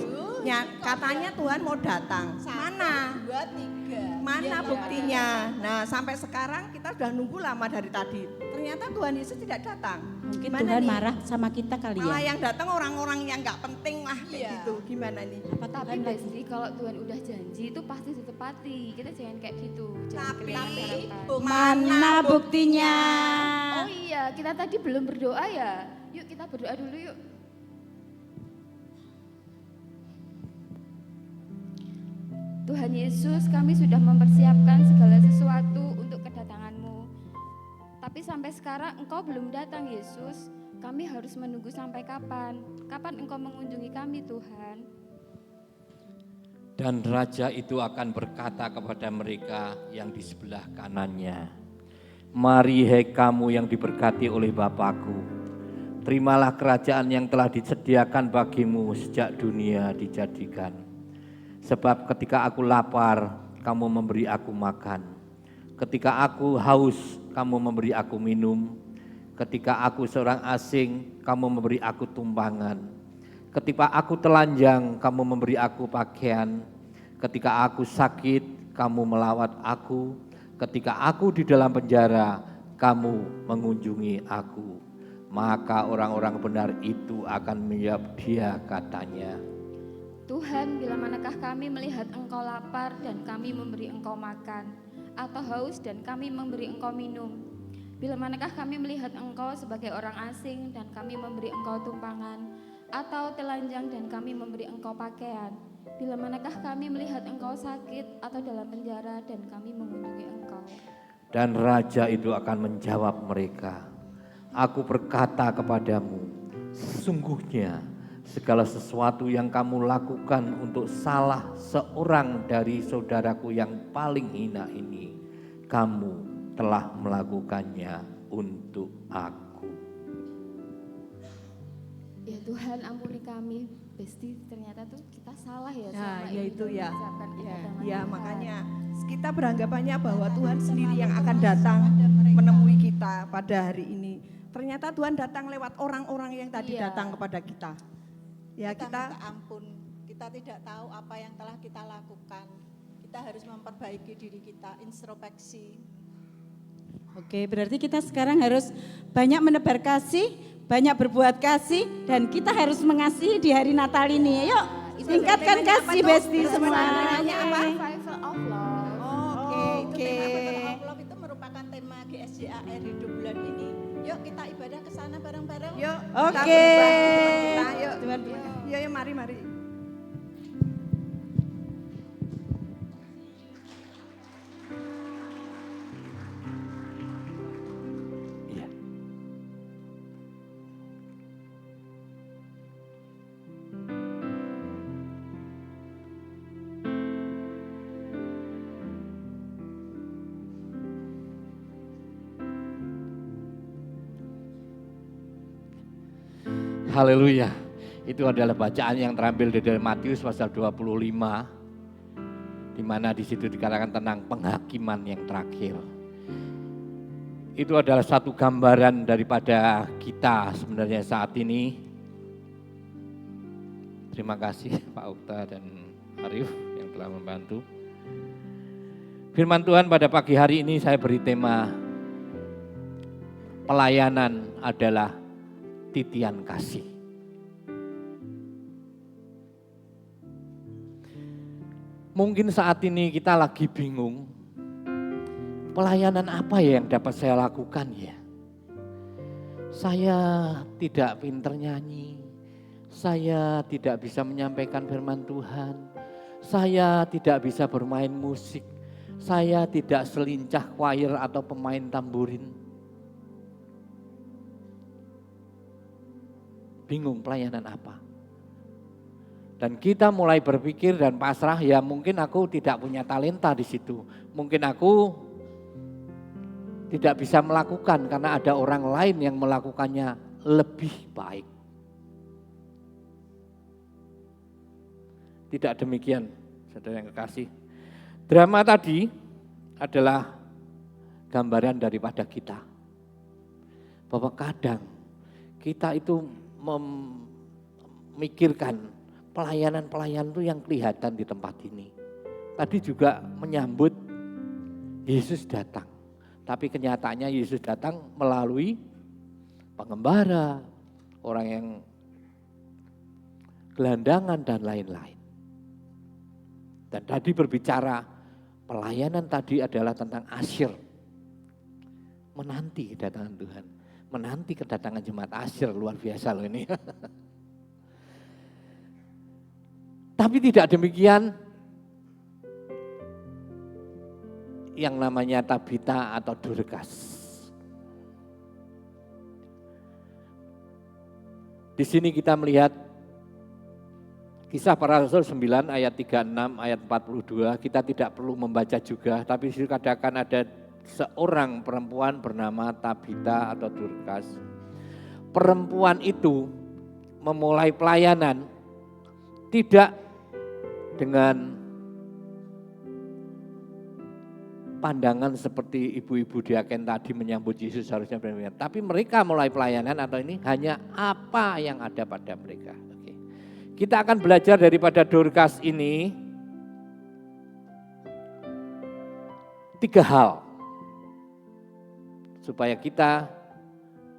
katanya Tuhan mau datang. Mana? 2, 3. Mana buktinya? Nah, sampai sekarang kita sudah nunggu lama dari tadi. Ternyata Tuhan Yesus tidak datang. Mungkin Gimana Tuhan nih? marah sama kita kali Malah ya. yang datang orang-orang yang nggak penting lah kayak Iya. gitu. Gimana nih? Tapi Besti kalau Tuhan udah janji itu pasti ditepati. Kita jangan kayak gitu. Jangan Tapi kelihatan harapan. Mana buktinya? Oh iya, kita tadi belum berdoa ya. Yuk kita berdoa dulu yuk. Tuhan Yesus, kami sudah mempersiapkan segala sesuatu untuk kedatangan-Mu. Tapi sampai sekarang Engkau belum datang Yesus. Kami harus menunggu sampai kapan? Kapan Engkau mengunjungi kami Tuhan? Dan raja itu akan berkata kepada mereka yang di sebelah kanannya, "Mari hai kamu yang diberkati oleh Bapakku, terimalah kerajaan yang telah disediakan bagimu sejak dunia dijadikan. Sebab ketika aku lapar, kamu memberi aku makan. Ketika aku haus, kamu memberi aku minum. Ketika aku seorang asing, kamu memberi aku tumpangan. Ketika aku telanjang, kamu memberi aku pakaian. Ketika aku sakit, kamu melawat aku. Ketika aku di dalam penjara, kamu mengunjungi aku." Maka orang-orang benar itu akan menjawab dia katanya, Tuhan, bila manakah kami melihat Engkau lapar dan kami memberi Engkau makan, atau haus dan kami memberi Engkau minum? Bila manakah kami melihat Engkau sebagai orang asing dan kami memberi Engkau tumpangan, atau telanjang dan kami memberi Engkau pakaian? Bila manakah kami melihat Engkau sakit atau dalam penjara dan kami mengunjungi Engkau? dan raja itu akan menjawab mereka, "Aku berkata kepadamu, sesungguhnya segala sesuatu yang kamu lakukan untuk salah seorang dari saudaraku yang paling hina ini, kamu telah melakukannya untuk aku." Ya Tuhan, ampuni kami. Besti, ternyata tuh kita salah ya Nah, selama ya ini itu ya. mempersiapkan kedatangan Ya, Tuhan. makanya kita beranggapannya bahwa Tuhan sendiri yang akan datang menemui kita pada hari ini. Ternyata Tuhan datang lewat orang-orang yang tadi Iya. datang kepada kita. Ya, kita kita minta ampun, kita tidak tahu apa yang telah kita lakukan. Kita harus memperbaiki diri kita, introspeksi. Oke, berarti kita sekarang harus banyak menebar kasih, banyak berbuat kasih, dan kita harus mengasihi di hari Natal ini. Yuk, Tingkatkan temanya apa kasih tuh? Besti semua. Temanya apa? Revival of Love. Oke. Tema Better of Love itu merupakan tema GSJAR hidup bulan ini. Yuk kita ibadah ke sana bareng-bareng. Yuk, Oke. Yuk, yuk, mari. Iya. Haleluya. Itu adalah bacaan yang terambil dari Matius pasal 25, di mana di situ dikatakan tentang penghakiman yang terakhir. Itu adalah satu gambaran daripada kita sebenarnya saat ini. Terima kasih Pak Okta dan Arif yang telah membantu. Firman Tuhan pada pagi hari ini saya beri tema pelayanan adalah titian kasih. Mungkin saat ini kita lagi bingung, pelayanan apa ya yang dapat saya lakukan ya? Saya tidak pinter nyanyi, saya tidak bisa menyampaikan firman Tuhan, saya tidak bisa bermain musik, saya tidak selincah choir atau pemain tamburin. Bingung pelayanan apa? Dan kita mulai berpikir dan pasrah, ya mungkin aku tidak punya talenta di situ. Mungkin aku tidak bisa melakukan karena ada orang lain yang melakukannya lebih baik. Tidak demikian, saudara yang kekasih. Drama tadi adalah gambaran daripada kita. Bahwa kadang kita itu memikirkan pelayanan-pelayanan itu yang kelihatan di tempat ini. Tadi juga menyambut Yesus datang. Tapi kenyataannya Yesus datang melalui pengembara, orang yang gelandangan dan lain-lain. Dan tadi berbicara pelayanan tadi adalah tentang asyir. Menanti kedatangan Tuhan. Menanti kedatangan jemaat asyir, luar biasa loh ini. Tapi tidak demikian yang namanya Tabita atau Dorcas. Di sini kita melihat Kisah Para Rasul 9 ayat 36, ayat 42. Kita tidak perlu membaca juga, tapi di sini katakan ada seorang perempuan bernama Tabita atau Dorcas. Perempuan itu memulai pelayanan tidak dengan pandangan seperti ibu-ibu diaken tadi menyambut Yesus harusnya benar-benar. Tapi mereka mulai pelayanan atau ini hanya apa yang ada pada mereka. Oke. Kita akan belajar daripada Dorcas ini 3 hal. Supaya kita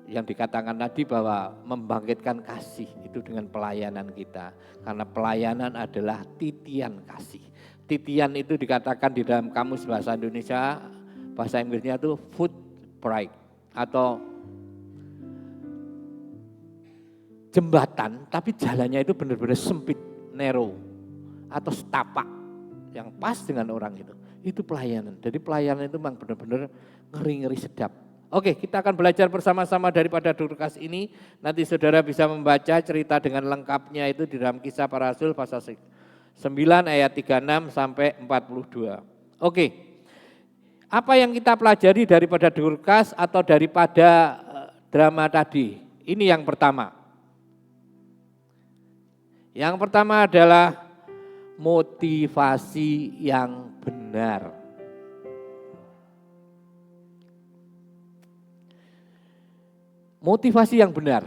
yang dikatakan tadi bahwa membangkitkan kasih itu dengan pelayanan kita. Karena pelayanan adalah titian kasih. Titian itu dikatakan di dalam kamus bahasa Indonesia, bahasa Inggrisnya itu footbrake atau jembatan, tapi jalannya itu benar-benar sempit, narrow atau setapak yang pas dengan orang itu. Itu pelayanan. Jadi pelayanan itu memang benar-benar ngeri-ngeri sedap. Oke, kita akan belajar bersama-sama daripada Dorcas ini. Nanti saudara bisa membaca cerita dengan lengkapnya itu di dalam Kisah Para Rasul pasal 9 ayat 36 sampai 42. Oke, apa yang kita pelajari daripada Dorcas atau daripada drama tadi? Ini yang pertama. Yang pertama adalah motivasi yang benar. Motivasi yang benar.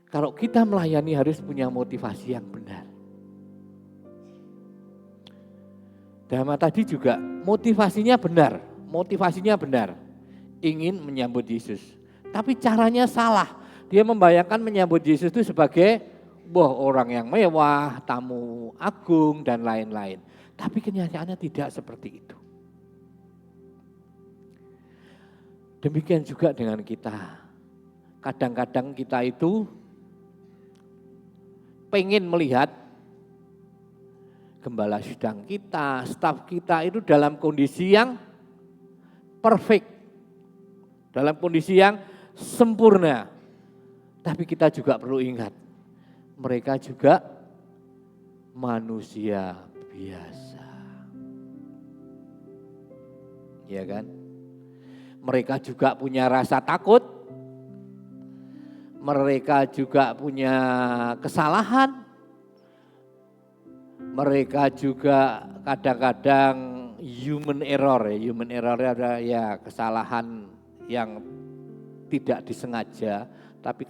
Kalau kita melayani harus punya motivasi yang benar. Drama tadi juga motivasinya benar. Motivasinya benar. Ingin menyambut Yesus. Tapi caranya salah. Dia membayangkan menyambut Yesus itu sebagai orang yang mewah, tamu agung dan lain-lain. Tapi kenyataannya tidak seperti itu. Demikian juga dengan kita. Kadang-kadang kita itu pengen melihat gembala sidang kita, staf kita itu dalam kondisi yang perfect, dalam kondisi yang sempurna. Tapi kita juga perlu ingat, mereka juga manusia biasa. Ya kan? Mereka juga punya rasa takut, mereka juga punya kesalahan, mereka juga kadang-kadang human error. Human error ada ya kesalahan yang tidak disengaja, tapi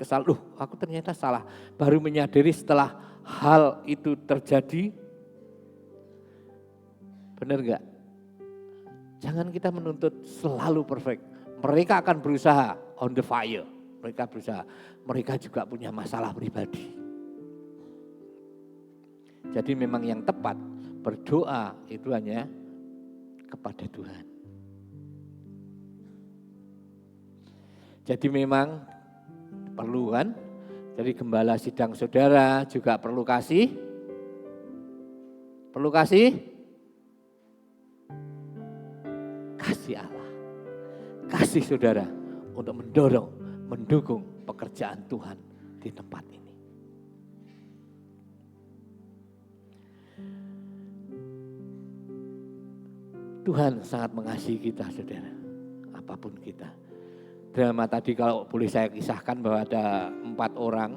aku ternyata salah. Baru menyadari setelah hal itu terjadi. Benar enggak? Jangan kita menuntut selalu perfect. Mereka akan berusaha on the fire. Mereka berusaha. Mereka juga punya masalah pribadi. Jadi memang yang tepat berdoa itu hanya kepada Tuhan. Jadi memang perlu kan? Jadi gembala sidang saudara juga perlu kasih. Perlu kasih Allah. Kasih saudara untuk mendorong, mendukung pekerjaan Tuhan di tempat ini. Tuhan sangat mengasihi kita saudara, apapun kita. Drama tadi kalau boleh saya kisahkan bahwa ada 4 orang.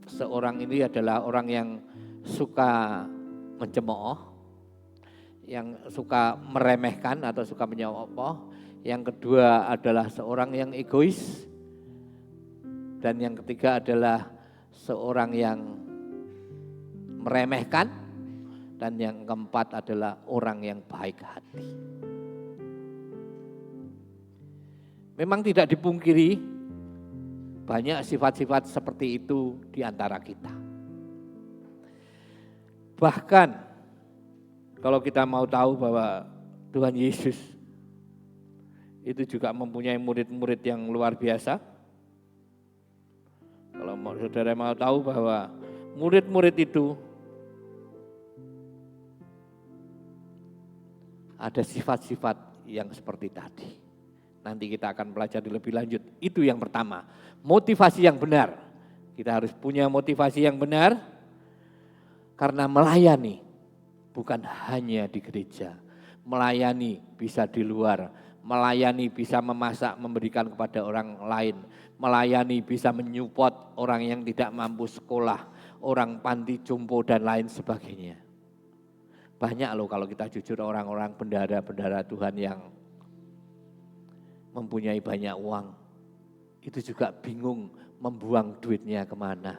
Seorang ini adalah orang yang suka mencemooh, yang suka meremehkan atau suka menyogok. Yang kedua adalah seorang yang egois. Dan yang ketiga adalah seorang yang meremehkan. Dan yang keempat adalah orang yang baik hati. Memang tidak dipungkiri banyak sifat-sifat seperti itu di antara kita. Bahkan kalau kita mau tahu bahwa Tuhan Yesus itu juga mempunyai murid-murid yang luar biasa. Kalau saudara mau tahu bahwa murid-murid itu ada sifat-sifat yang seperti tadi. Nanti kita akan pelajari lebih lanjut. Itu yang pertama, motivasi yang benar. Kita harus punya motivasi yang benar karena melayani bukan hanya di gereja. Melayani bisa di luar, melayani bisa memasak, memberikan kepada orang lain. Melayani bisa menyupport orang yang tidak mampu sekolah, orang panti jompo dan lain sebagainya. Banyak loh kalau kita jujur orang-orang bendahara-bendahara Tuhan yang mempunyai banyak uang. Itu juga bingung membuang duitnya kemana.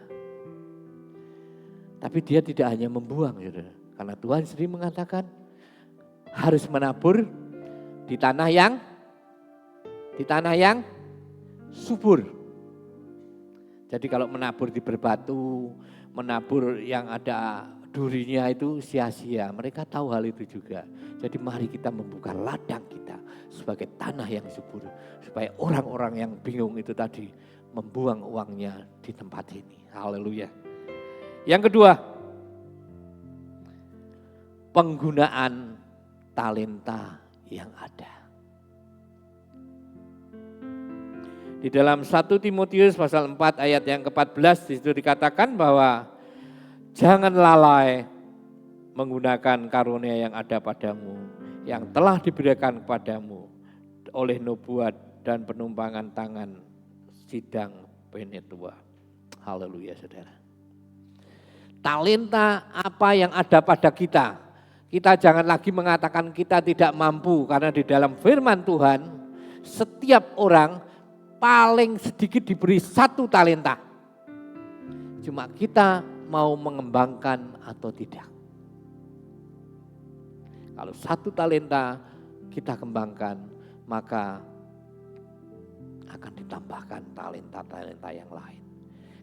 Tapi dia tidak hanya membuang, saudara. Karena Tuhan sendiri mengatakan harus menabur di tanah yang subur. Jadi kalau menabur di berbatu, menabur yang ada durinya itu sia-sia. Mereka tahu hal itu juga. Jadi mari kita membuka ladang kita sebagai tanah yang subur. Supaya orang-orang yang bingung itu tadi membuang uangnya di tempat ini. Haleluya. Yang kedua, penggunaan talenta yang ada. Di dalam 1 Timotius pasal 4 ayat yang ke-14 di situ dikatakan bahwa jangan lalai menggunakan karunia yang ada padamu, yang telah diberikan kepadamu oleh nubuat dan penumpangan tangan sidang penetua. Haleluya saudara. Talenta apa yang ada pada kita. Kita jangan lagi mengatakan kita tidak mampu karena di dalam firman Tuhan setiap orang paling sedikit diberi 1 talenta. Cuma kita mau mengembangkan atau tidak. Kalau 1 talenta kita kembangkan, maka akan ditambahkan talenta-talenta yang lain.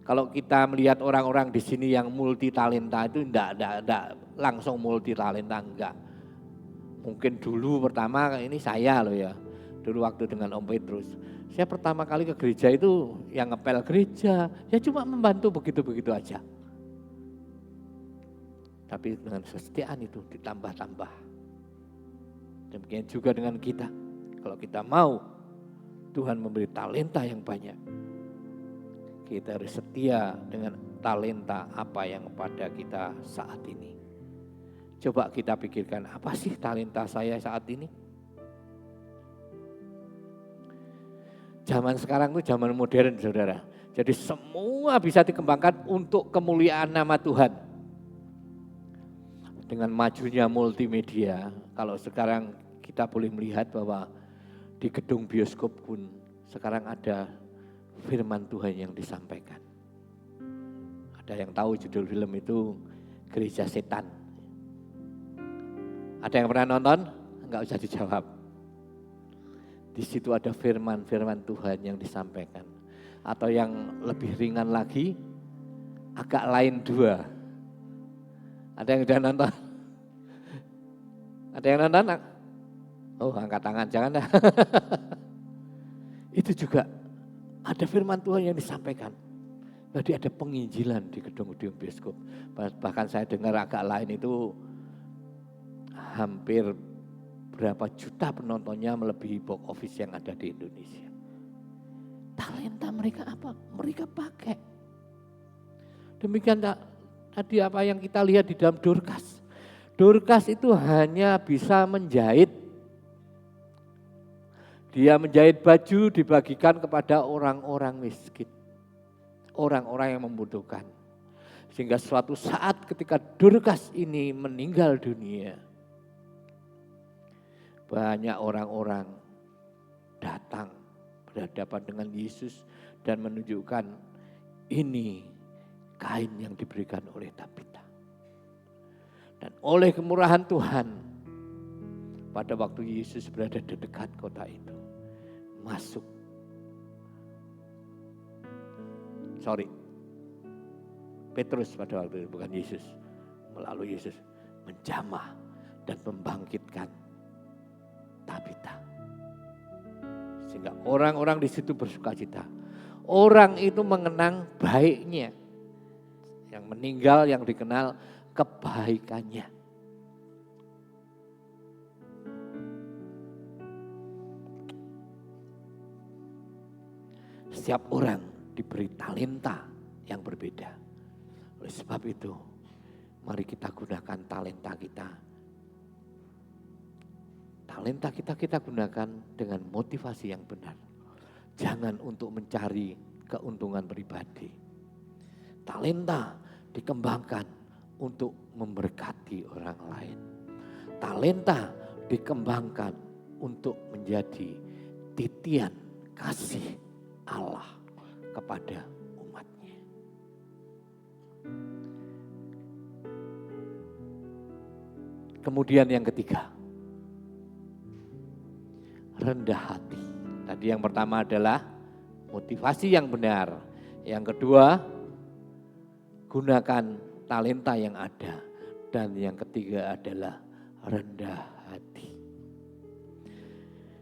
Kalau kita melihat orang-orang di sini yang multi talenta itu enggak langsung multi talenta, enggak. Mungkin dulu pertama ini saya loh ya, dulu waktu dengan Om Petrus. Saya pertama kali ke gereja itu yang ngepel gereja, ya cuma membantu begitu-begitu aja. Tapi dengan kesetiaan itu ditambah-tambah. Demikian juga dengan kita. Kalau kita mau Tuhan memberi talenta yang banyak, kita harus setia dengan talenta apa yang pada kita saat ini. Coba kita pikirkan, apa sih talenta saya saat ini? Zaman sekarang itu zaman modern, saudara. Jadi semua bisa dikembangkan untuk kemuliaan nama Tuhan. Dengan majunya multimedia, kalau sekarang kita boleh melihat bahwa di gedung bioskop pun sekarang ada firman Tuhan yang disampaikan. Ada yang tahu judul film itu Gereja Setan. Ada yang pernah nonton? Enggak usah dijawab. Di situ ada firman-firman Tuhan yang disampaikan. Atau yang lebih ringan lagi, agak lain dua. Ada yang sudah nonton? Ada yang nonton? Oh, angkat tangan, jangan dah. Itu juga ada firman Tuhan yang disampaikan. Tadi ada penginjilan di gedung-gedung bioskop. Bahkan saya dengar agak lain itu hampir berapa juta penontonnya melebihi box office yang ada di Indonesia. Talenta mereka apa? Mereka pakai. Demikian tadi apa yang kita lihat di dalam Dorcas. Dorcas itu hanya bisa menjahit. Dia menjahit baju dibagikan kepada orang-orang miskin. Orang-orang yang membutuhkan. Sehingga suatu saat ketika Dorcas ini meninggal dunia, banyak orang-orang datang berhadapan dengan Yesus dan menunjukkan ini kain yang diberikan oleh Tabita. Dan oleh kemurahan Tuhan, pada waktu Yesus berada di dekat kota itu, masuk. Petrus pada waktu itu, bukan Yesus. Melalui Yesus menjamah dan membangkitkan Tabita. Sehingga orang-orang di situ bersukacita. Orang itu mengenang baiknya. Yang meninggal yang dikenal kebaikannya. Setiap orang diberi talenta yang berbeda. Oleh sebab itu, mari kita gunakan talenta kita. Talenta kita gunakan dengan motivasi yang benar. Jangan untuk mencari keuntungan pribadi. Talenta dikembangkan untuk memberkati orang lain. Talenta dikembangkan untuk menjadi titian kasih Allah kepada umatnya. Kemudian yang ketiga, rendah hati. Tadi yang pertama adalah motivasi yang benar. Yang kedua, gunakan talenta yang ada. Dan yang ketiga adalah rendah hati.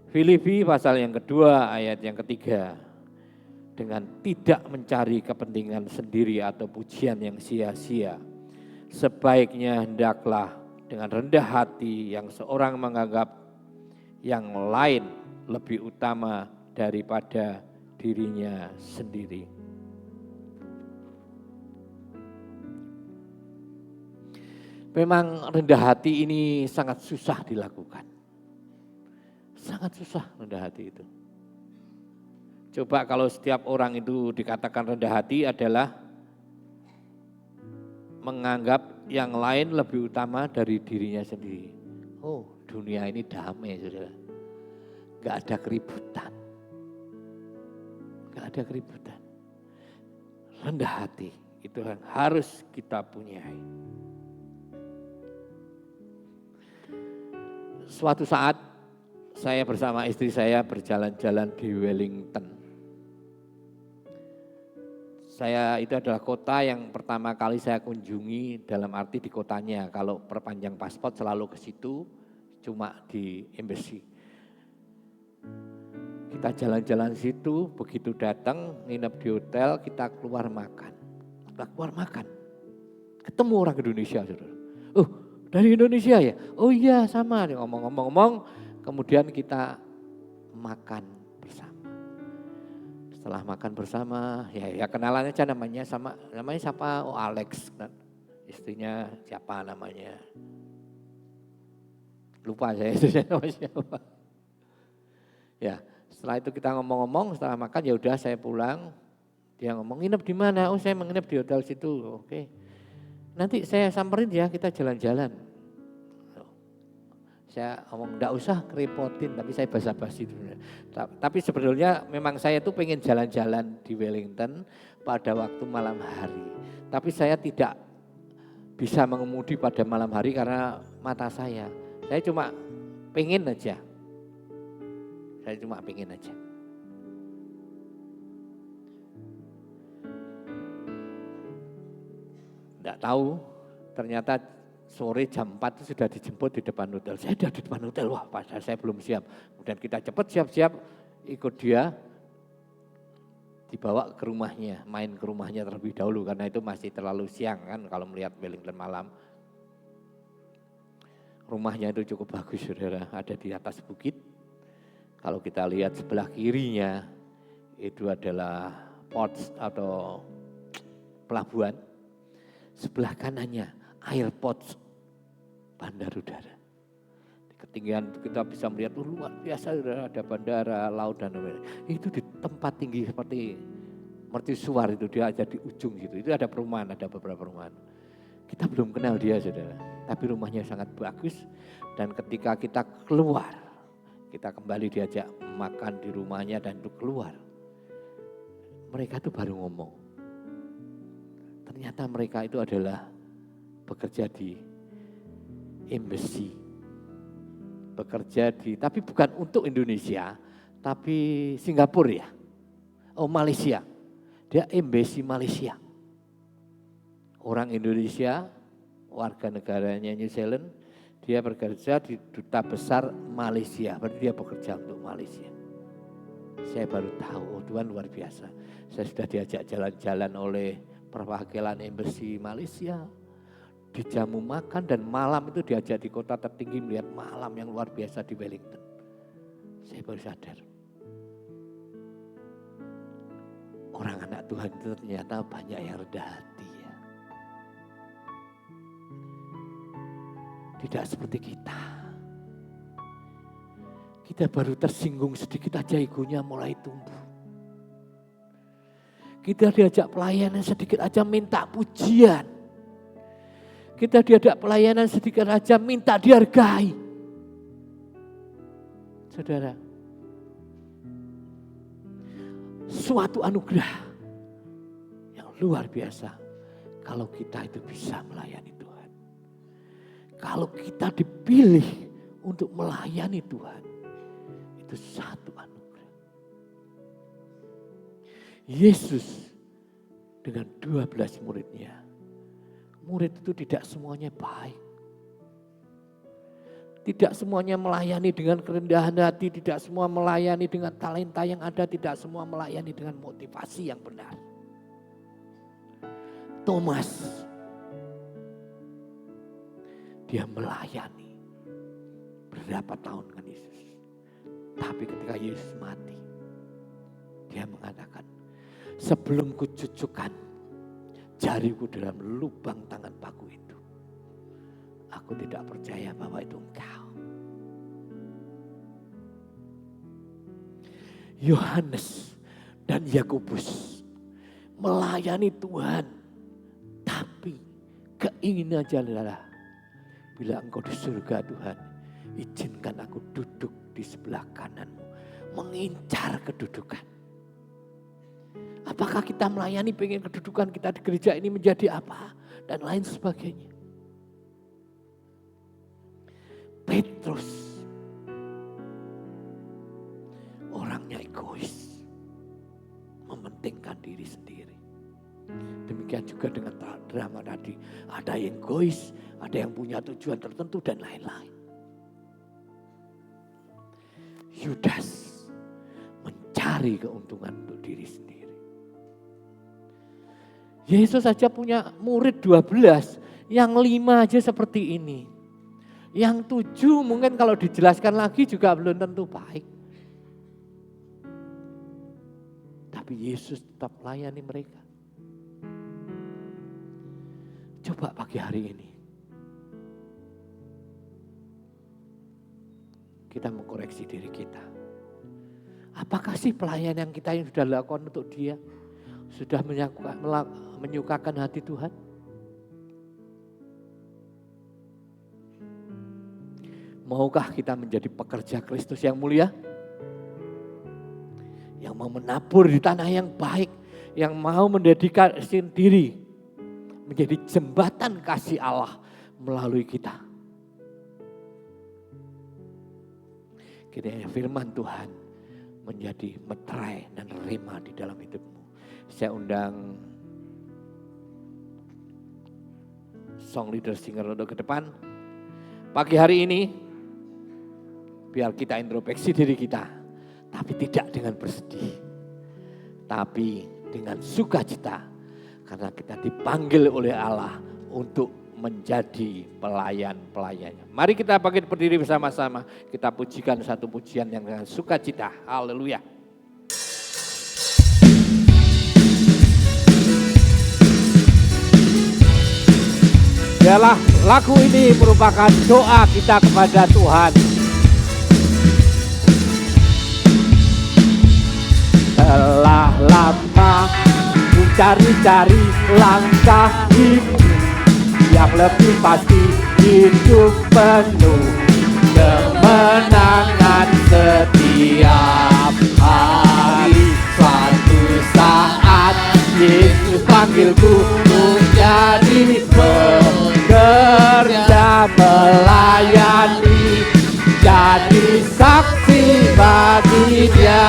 Filipi pasal yang kedua ayat yang ketiga. Dengan tidak mencari kepentingan sendiri atau pujian yang sia-sia. Sebaiknya hendaklah dengan rendah hati yang seorang menganggap yang lain lebih utama daripada dirinya sendiri. Memang rendah hati ini sangat susah dilakukan. Sangat susah rendah hati itu. Coba kalau setiap orang itu dikatakan rendah hati adalah menganggap yang lain lebih utama dari dirinya sendiri. Oh, dunia ini damai, saudara. Gak ada keributan. Gak ada keributan. Rendah hati itu yang harus kita punyai. Suatu saat saya bersama istri saya berjalan-jalan di Wellington. itu adalah kota yang pertama kali saya kunjungi, dalam arti di kotanya. Kalau perpanjang paspor selalu ke situ, cuma di embassy. Kita jalan-jalan situ, begitu datang, nginep di hotel, kita keluar makan. Ketemu orang Indonesia, saudara. Oh, dari Indonesia ya? Oh iya, sama. Ngomong-ngomong, kemudian kita makan bersama. Setelah makan bersama, ya kenalan aja namanya siapa? Oh Alex, istrinya siapa namanya? Lupa saya istrinya namanya siapa. Ya, setelah itu kita ngomong-ngomong, setelah makan ya udah saya pulang. Dia ngomong, nginep di mana? Oh saya menginap di hotel situ. Oke. Nanti saya samperin ya, kita jalan-jalan. Saya ngomong, enggak usah kerepotin, tapi saya basa-basi dulu. Tapi sebetulnya memang saya tuh pengen jalan-jalan di Wellington pada waktu malam hari. Tapi saya tidak bisa mengemudi pada malam hari karena mata saya. Saya cuma pengen aja. Enggak tahu, ternyata sore jam 4 itu sudah dijemput di depan hotel. Saya sudah di depan hotel, wah padahal saya belum siap. Kemudian kita cepat siap-siap, ikut dia, dibawa ke rumahnya, main ke rumahnya terlebih dahulu. Karena itu masih terlalu siang kan kalau melihat Wellington malam. Rumahnya itu cukup bagus saudara, ada di atas bukit. Kalau kita lihat sebelah kirinya, itu adalah ports atau pelabuhan. Sebelah kanannya airport bandar udara. Di ketinggian kita bisa melihat luar biasa ada bandara, laut dan lain-lain. Itu di tempat tinggi seperti mercusuar itu dia ada di ujung gitu. Itu ada perumahan, ada beberapa perumahan. Kita belum kenal dia saudara, tapi rumahnya sangat bagus. Dan ketika kita keluar, kita kembali diajak makan di rumahnya dan itu keluar. Mereka tuh baru ngomong. Ternyata mereka itu adalah bekerja di embassy. Tapi bukan untuk Indonesia, tapi Singapura ya. Oh Malaysia, dia embassy Malaysia. Orang Indonesia, warga negaranya New Zealand, dia bekerja di Duta Besar Malaysia, berarti dia bekerja untuk Malaysia. Saya baru tahu, oh Tuhan luar biasa. Saya sudah diajak jalan-jalan oleh perwakilan embassy Malaysia, dijamu makan dan malam itu diajak di kota tertinggi melihat malam yang luar biasa di Wellington. Saya baru sadar, orang anak Tuhan itu ternyata banyak yang rendah hati ya. Tidak seperti kita. Kita baru tersinggung sedikit aja egonya mulai tumbuh. Kita diajak pelayanan sedikit aja minta pujian. Kita diajak pelayanan sedikit aja minta dihargai. Saudara, suatu anugerah yang luar biasa kalau kita itu bisa melayani Tuhan. Kalau kita dipilih untuk melayani Tuhan, itu satu anugerah. Yesus dengan 12 muridnya. Murid itu tidak semuanya baik. Tidak semuanya melayani dengan kerendahan hati, tidak semua melayani dengan talenta yang ada, tidak semua melayani dengan motivasi yang benar. Thomas, dia melayani berapa tahun dengan Yesus. Tapi ketika Yesus mati, dia mengatakan, sebelum kucucukkan jariku dalam lubang tangan paku itu, aku tidak percaya bahwa itu engkau. Yohanes dan Yakobus melayani Tuhan, tapi keinginannya adalah bila engkau di surga Tuhan, izinkan aku duduk di sebelah kananmu, mengincar kedudukan. Apakah kita melayani pengen kedudukan kita di gereja ini menjadi apa dan lain sebagainya. Petrus orangnya egois, mementingkan diri sendiri. Demikian juga dengan drama tadi. Ada yang egois, ada yang punya tujuan tertentu dan lain-lain. Yudas mencari keuntungan untuk diri sendiri. Yesus saja punya murid 12, yang 5 aja seperti ini. Yang 7 mungkin kalau dijelaskan lagi juga belum tentu baik. Tapi Yesus tetap melayani mereka. Coba pagi hari ini kita mengkoreksi diri kita. Apakah sih pelayanan kita yang sudah lakukan untuk Dia sudah menyukakan hati Tuhan? Maukah kita menjadi pekerja Kristus yang mulia? Yang mau menabur di tanah yang baik, yang mau mendedikasi diri menjadi jembatan kasih Allah melalui kita. Kiranya firman Tuhan menjadi meterai dan rema di dalam hidupmu. Saya undang song leader singer untuk ke depan. Pagi hari ini biar kita introspeksi diri kita, tapi tidak dengan bersedih, tapi dengan sukacita. Karena kita dipanggil oleh Allah untuk menjadi pelayan-pelayannya. Mari kita bangkit berdiri bersama-sama. Kita pujikan satu pujian yang dengan sukacita. Haleluya. Biarlah lagu ini merupakan doa kita kepada Tuhan. Telah lama cari-cari langkah hidup yang lebih pasti, hidup penuh kemenangan setiap hari. Suatu saat Yesus panggilku untuk jadi pekerja, melayani, jadi saksi bagi Dia.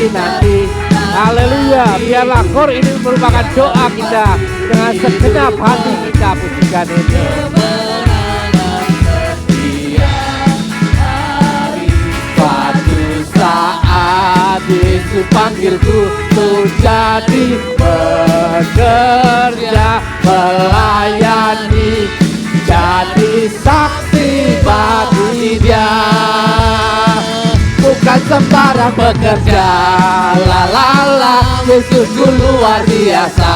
Nanti, haleluya, biarlah kor ini merupakan doa kita dengan segenap hati kita pujikan ini. Suatu saat Yesus panggilku untuk jadi pekerja, melayani, jadi saksi bagi Dia. Bukan sembarang bekerja, la la la, Yesusku luar biasa,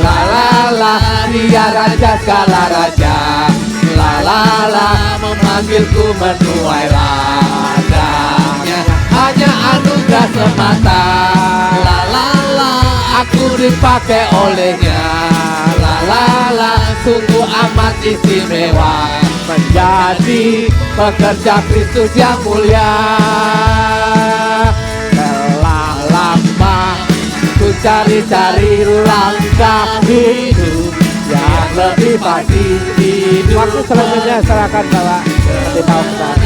la la la, Dia raja segala raja, la la la, memanggilku menuai ladangnya, hanya anugerah semata, la la la, aku dipakai olehnya, la la la, sungguh amat istimewa. Menjadi pekerja Kristus yang mulia. Telah lama ku cari-cari langkah hidup yang lebih pasti. Waktu selanjutnya serahkan Bapak Pendeta Ustaz.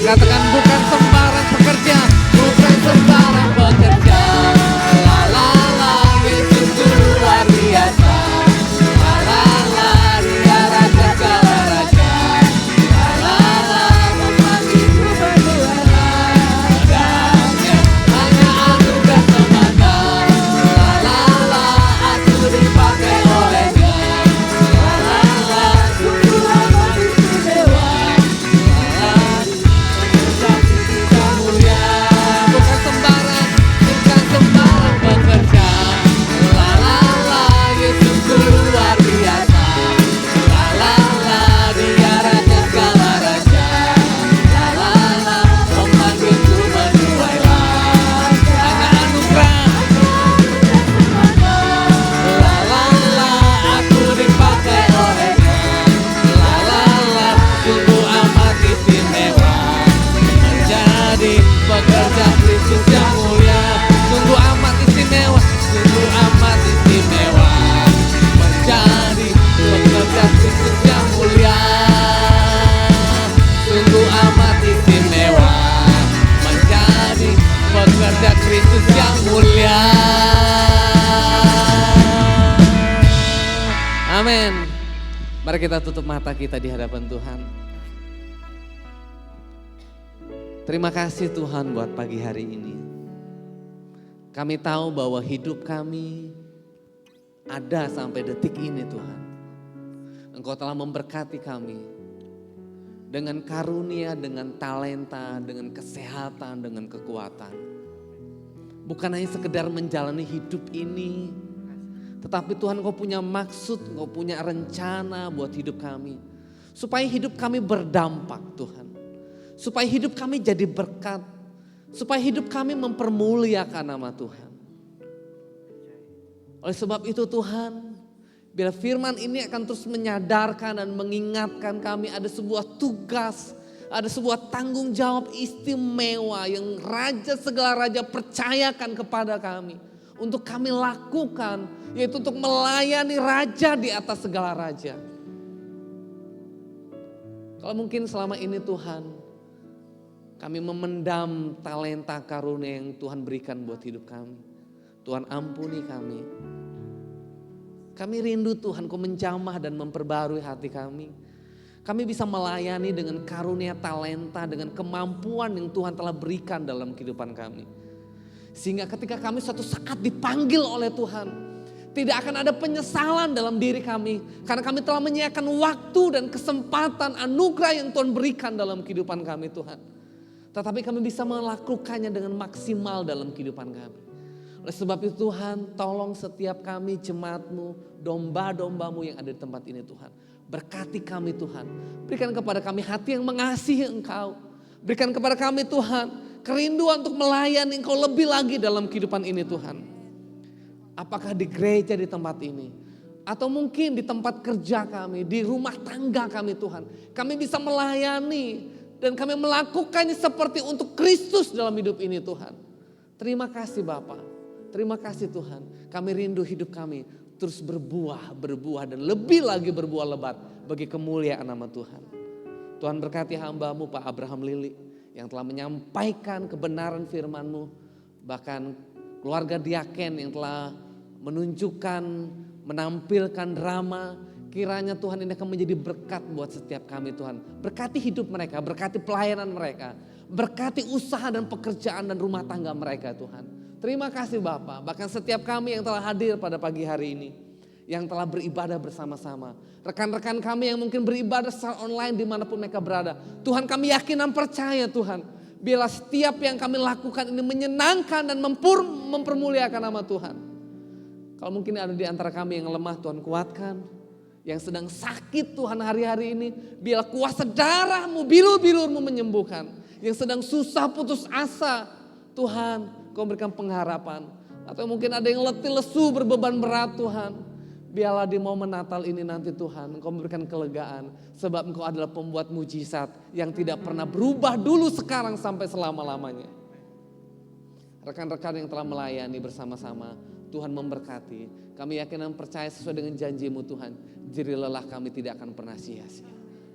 Katakan bukan sembarang pekerja, bukan sembarang pekerja. La la la, Yesus luar biasa. La la la, Dia raja segala raja. Kristus yang mulia. Amin. Mari kita tutup mata kita di hadapan Tuhan. Terima kasih Tuhan buat pagi hari ini. Kami tahu bahwa hidup kami ada sampai detik ini Tuhan. Engkau telah memberkati kami dengan karunia, dengan talenta, dengan kesehatan, dengan kekuatan. Bukan hanya sekedar menjalani hidup ini, tetapi Tuhan Engkau punya maksud, Engkau punya rencana buat hidup kami. Supaya hidup kami berdampak Tuhan. Supaya hidup kami jadi berkat. Supaya hidup kami mempermuliakan nama Tuhan. Oleh sebab itu Tuhan, bila firman ini akan terus menyadarkan dan mengingatkan kami ada sebuah tugas, ada sebuah tanggung jawab istimewa yang Raja segala Raja percayakan kepada kami. Untuk kami lakukan, yaitu untuk melayani Raja di atas segala Raja. Kalau mungkin selama ini Tuhan, kami memendam talenta karunia yang Tuhan berikan buat hidup kami. Tuhan ampuni kami. Kami rindu Tuhan Kau menjamah dan memperbarui hati kami. Kami bisa melayani dengan karunia talenta, dengan kemampuan yang Tuhan telah berikan dalam kehidupan kami. Sehingga ketika kami suatu saat dipanggil oleh Tuhan, tidak akan ada penyesalan dalam diri kami. Karena kami telah menyediakan waktu dan kesempatan anugerah yang Tuhan berikan dalam kehidupan kami Tuhan. Tetapi kami bisa melakukannya dengan maksimal dalam kehidupan kami. Oleh sebab itu Tuhan, tolong setiap kami jemaat-Mu, domba-domba-Mu yang ada di tempat ini Tuhan. Berkati kami Tuhan. Berikan kepada kami hati yang mengasihi Engkau. Berikan kepada kami Tuhan kerinduan untuk melayani Engkau lebih lagi dalam kehidupan ini Tuhan. Apakah di gereja di tempat ini, atau mungkin di tempat kerja kami, di rumah tangga kami Tuhan. Kami bisa melayani dan kami melakukannya seperti untuk Kristus dalam hidup ini Tuhan. Terima kasih Bapa, terima kasih Tuhan. Kami rindu hidup kami terus berbuah dan lebih lagi berbuah lebat bagi kemuliaan nama Tuhan. Tuhan berkati hamba-Mu Pak Abraham Lili yang telah menyampaikan kebenaran firman-Mu. Bahkan keluarga Diaken yang telah menunjukkan, menampilkan drama. Kiranya Tuhan ini akan menjadi berkat buat setiap kami Tuhan. Berkati hidup mereka, berkati pelayanan mereka. Berkati usaha dan pekerjaan dan rumah tangga mereka Tuhan. Terima kasih Bapak. Bahkan setiap kami yang telah hadir pada pagi hari ini. Yang telah beribadah bersama-sama. Rekan-rekan kami yang mungkin beribadah secara online dimanapun mereka berada. Tuhan kami yakin dan percaya Tuhan. Bila setiap yang kami lakukan ini menyenangkan dan mempermuliakan nama Tuhan. Kalau mungkin ada di antara kami yang lemah Tuhan kuatkan. Yang sedang sakit Tuhan hari-hari ini, biar kuasa darah-Mu, bilur-bilur-Mu menyembuhkan. Yang sedang susah putus asa, Tuhan Kau berikan pengharapan. Atau mungkin ada yang letih lesu berbeban berat Tuhan. Biarlah di momen Natal ini nanti Tuhan Engkau memberikan kelegaan. Sebab Engkau adalah pembuat mujizat yang tidak pernah berubah dulu sekarang sampai selama-lamanya. Rekan-rekan yang telah melayani bersama-sama, Tuhan memberkati. Kami yakin dan percaya sesuai dengan janji-Mu Tuhan. Jerih lelah kami tidak akan pernah sia-sia.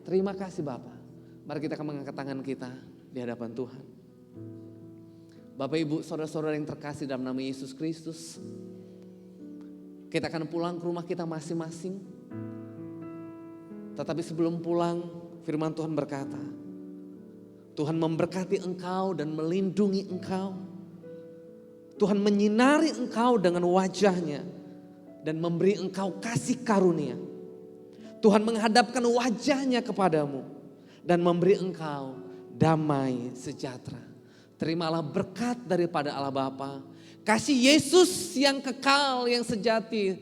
Terima kasih Bapak. Mari kita akan mengangkat tangan kita di hadapan Tuhan. Bapak Ibu saudara-saudara yang terkasih dalam nama Yesus Kristus. Kita akan pulang ke rumah kita masing-masing. Tetapi sebelum pulang firman Tuhan berkata. Tuhan memberkati engkau dan melindungi engkau. Tuhan menyinari engkau dengan wajahnya. Dan memberi engkau kasih karunia. Tuhan menghadapkan wajahnya kepadamu. Dan memberi engkau damai sejahtera. Terimalah berkat daripada Allah Bapa. Kasih Yesus yang kekal, yang sejati.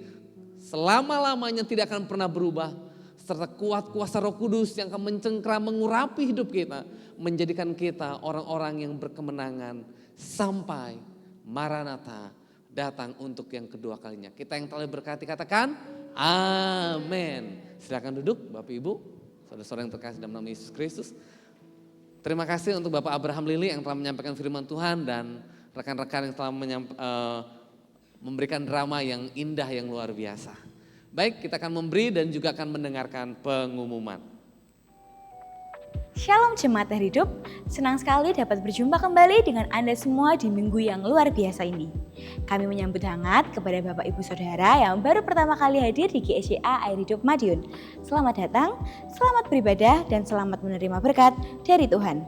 Selama-lamanya tidak akan pernah berubah. Serta kuat kuasa Roh Kudus yang akan mencengkram, mengurapi hidup kita. Menjadikan kita orang-orang yang berkemenangan. Sampai Maranatha datang untuk yang kedua kalinya. Kita yang telah berkati katakan amin. Silakan duduk Bapak Ibu, saudara-saudara yang terkasih dalam nama Yesus Kristus. Terima kasih untuk Bapak Abraham Lili yang telah menyampaikan firman Tuhan dan rekan-rekan yang telah memberikan drama yang indah yang luar biasa. Baik, kita akan memberi dan juga akan mendengarkan pengumuman. Shalom Jemaat Air Hidup, senang sekali dapat berjumpa kembali dengan Anda semua di minggu yang luar biasa ini. Kami menyambut hangat kepada Bapak Ibu Saudara yang baru pertama kali hadir di GSCA Air Hidup Madiun. Selamat datang, selamat beribadah, dan selamat menerima berkat dari Tuhan.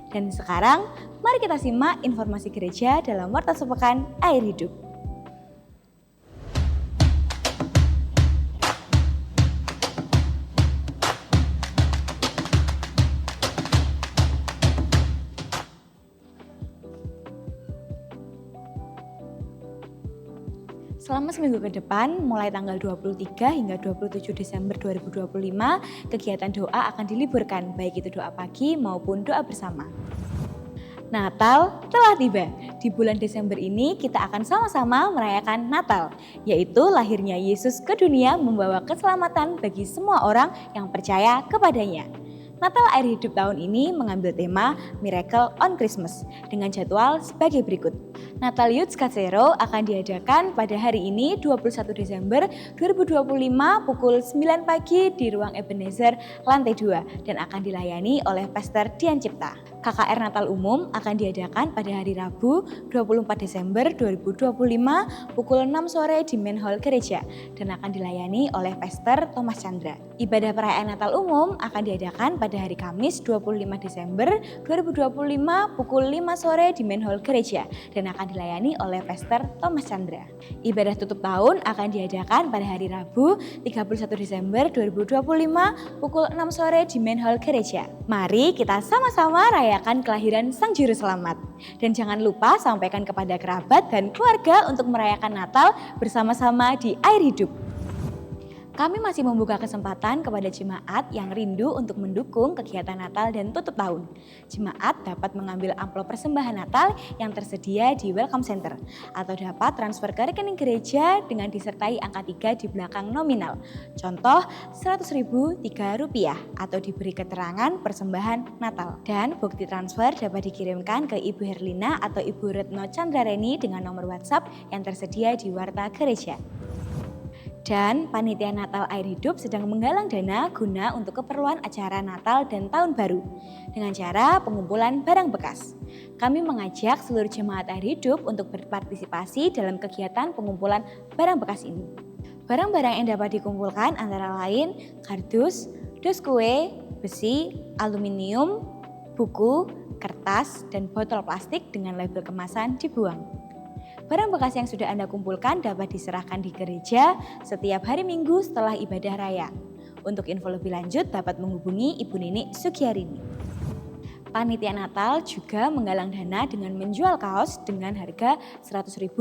Dan sekarang, mari kita simak informasi gereja dalam Warta Sepekan Air Hidup. Selama seminggu ke depan, mulai tanggal 23 hingga 27 Desember 2025, kegiatan doa akan diliburkan, baik itu doa pagi maupun doa bersama. Natal telah tiba. Di bulan Desember ini kita akan sama-sama merayakan Natal, yaitu lahirnya Yesus ke dunia membawa keselamatan bagi semua orang yang percaya kepadanya. Natal Air Hidup tahun ini mengambil tema Miracle on Christmas dengan jadwal sebagai berikut. Natal Youth Casero akan diadakan pada hari ini 21 Desember 2025 pukul 9 pagi di ruang Ebenezer lantai 2 dan akan dilayani oleh Pastor Dian Cipta. KKR Natal Umum akan diadakan pada hari Rabu 24 Desember 2025 pukul 6 sore di Main Hall Gereja dan akan dilayani oleh Pastor Thomas Chandra. Ibadah perayaan Natal Umum akan diadakan pada hari Kamis 25 Desember 2025 pukul 5 sore di Main Hall Gereja dan akan dilayani oleh Pastor Thomas Chandra. Ibadah tutup tahun akan diadakan pada hari Rabu 31 Desember 2025 pukul 6 sore di Main Hall Gereja. Mari kita sama-sama rayakan kelahiran Sang Juru Selamat. Dan jangan lupa sampaikan kepada kerabat dan keluarga untuk merayakan Natal bersama-sama di Air Hidup. Kami masih membuka kesempatan kepada jemaat yang rindu untuk mendukung kegiatan Natal dan tutup tahun. Jemaat dapat mengambil amplop persembahan Natal yang tersedia di Welcome Center atau dapat transfer ke rekening gereja dengan disertai angka 3 di belakang nominal. Contoh Rp100.000 Rp3 atau diberi keterangan persembahan Natal. Dan bukti transfer dapat dikirimkan ke Ibu Herlina atau Ibu Retno Chandrareni dengan nomor WhatsApp yang tersedia di Warta Gereja. Dan Panitia Natal Air Hidup sedang menggalang dana guna untuk keperluan acara Natal dan Tahun Baru dengan cara pengumpulan barang bekas. Kami mengajak seluruh jemaat Air Hidup untuk berpartisipasi dalam kegiatan pengumpulan barang bekas ini. Barang-barang yang dapat dikumpulkan antara lain kardus, dos kue, besi, aluminium, buku, kertas, dan botol plastik dengan label kemasan dibuang. Barang bekas yang sudah Anda kumpulkan dapat diserahkan di gereja setiap hari Minggu setelah ibadah raya. Untuk info lebih lanjut dapat menghubungi Ibu Nini Sugyarini. Panitia Natal juga menggalang dana dengan menjual kaos dengan harga Rp100.000.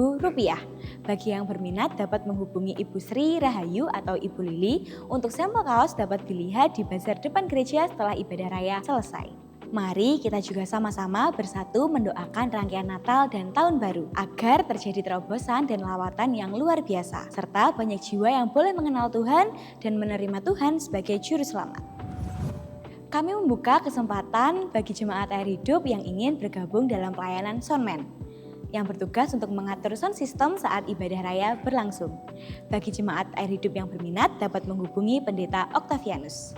Bagi yang berminat dapat menghubungi Ibu Sri Rahayu atau Ibu Lili. Untuk sampel kaos dapat dilihat di bazar depan gereja setelah ibadah raya selesai. Mari kita juga sama-sama bersatu mendoakan rangkaian Natal dan Tahun Baru agar terjadi terobosan dan lawatan yang luar biasa serta banyak jiwa yang boleh mengenal Tuhan dan menerima Tuhan sebagai Juru Selamat. Kami membuka kesempatan bagi jemaat Air Hidup yang ingin bergabung dalam pelayanan soundman yang bertugas untuk mengatur sound system saat ibadah raya berlangsung. Bagi jemaat Air Hidup yang berminat dapat menghubungi Pendeta Octavianus.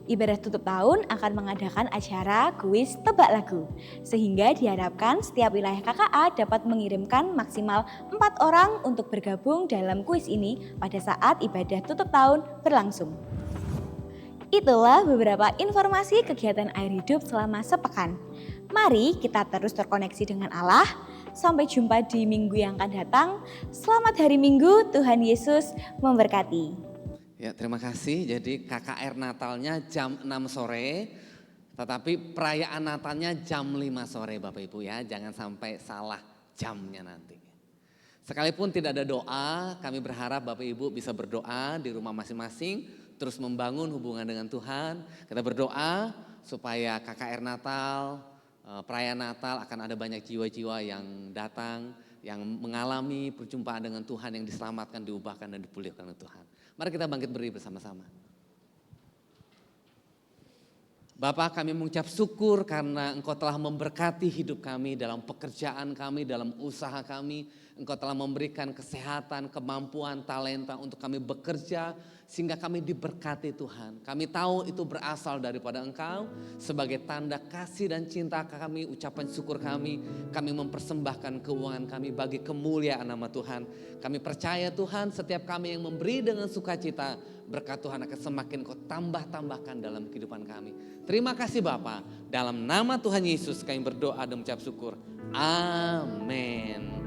Ibadah tutup tahun akan mengadakan acara kuis tebak lagu, sehingga diharapkan setiap wilayah KKA dapat mengirimkan maksimal 4 orang untuk bergabung dalam kuis ini pada saat ibadah tutup tahun berlangsung. Itulah beberapa informasi kegiatan Air Hidup selama sepekan. Mari kita terus terkoneksi dengan Allah. Sampai jumpa di minggu yang akan datang. Selamat hari Minggu, Tuhan Yesus memberkati. Ya, terima kasih. Jadi KKR Natalnya jam 6 sore, tetapi perayaan Natalnya jam 5 sore Bapak Ibu ya. Jangan sampai salah jamnya nanti. Sekalipun tidak ada doa, kami berharap Bapak Ibu bisa berdoa di rumah masing-masing, terus membangun hubungan dengan Tuhan. Kita berdoa supaya KKR Natal, perayaan Natal akan ada banyak jiwa-jiwa yang datang, yang mengalami perjumpaan dengan Tuhan, yang diselamatkan, diubahkan dan dipulihkan oleh Tuhan. Mari kita bangkit berdiri bersama-sama. Bapak, kami mengucap syukur karena Engkau telah memberkati hidup kami dalam pekerjaan kami, dalam usaha kami. Engkau telah memberikan kesehatan, kemampuan, talenta untuk kami bekerja sehingga kami diberkati Tuhan. Kami tahu itu berasal daripada Engkau. Sebagai tanda kasih dan cinta kami, ucapan syukur kami mempersembahkan keuangan kami bagi kemuliaan nama Tuhan. Kami percaya Tuhan, setiap kami yang memberi dengan sukacita, berkat Tuhan akan semakin Kau tambah-tambahkan dalam kehidupan kami. Terima kasih Bapa. Dalam nama Tuhan Yesus kami berdoa dan mengucap syukur. Amin.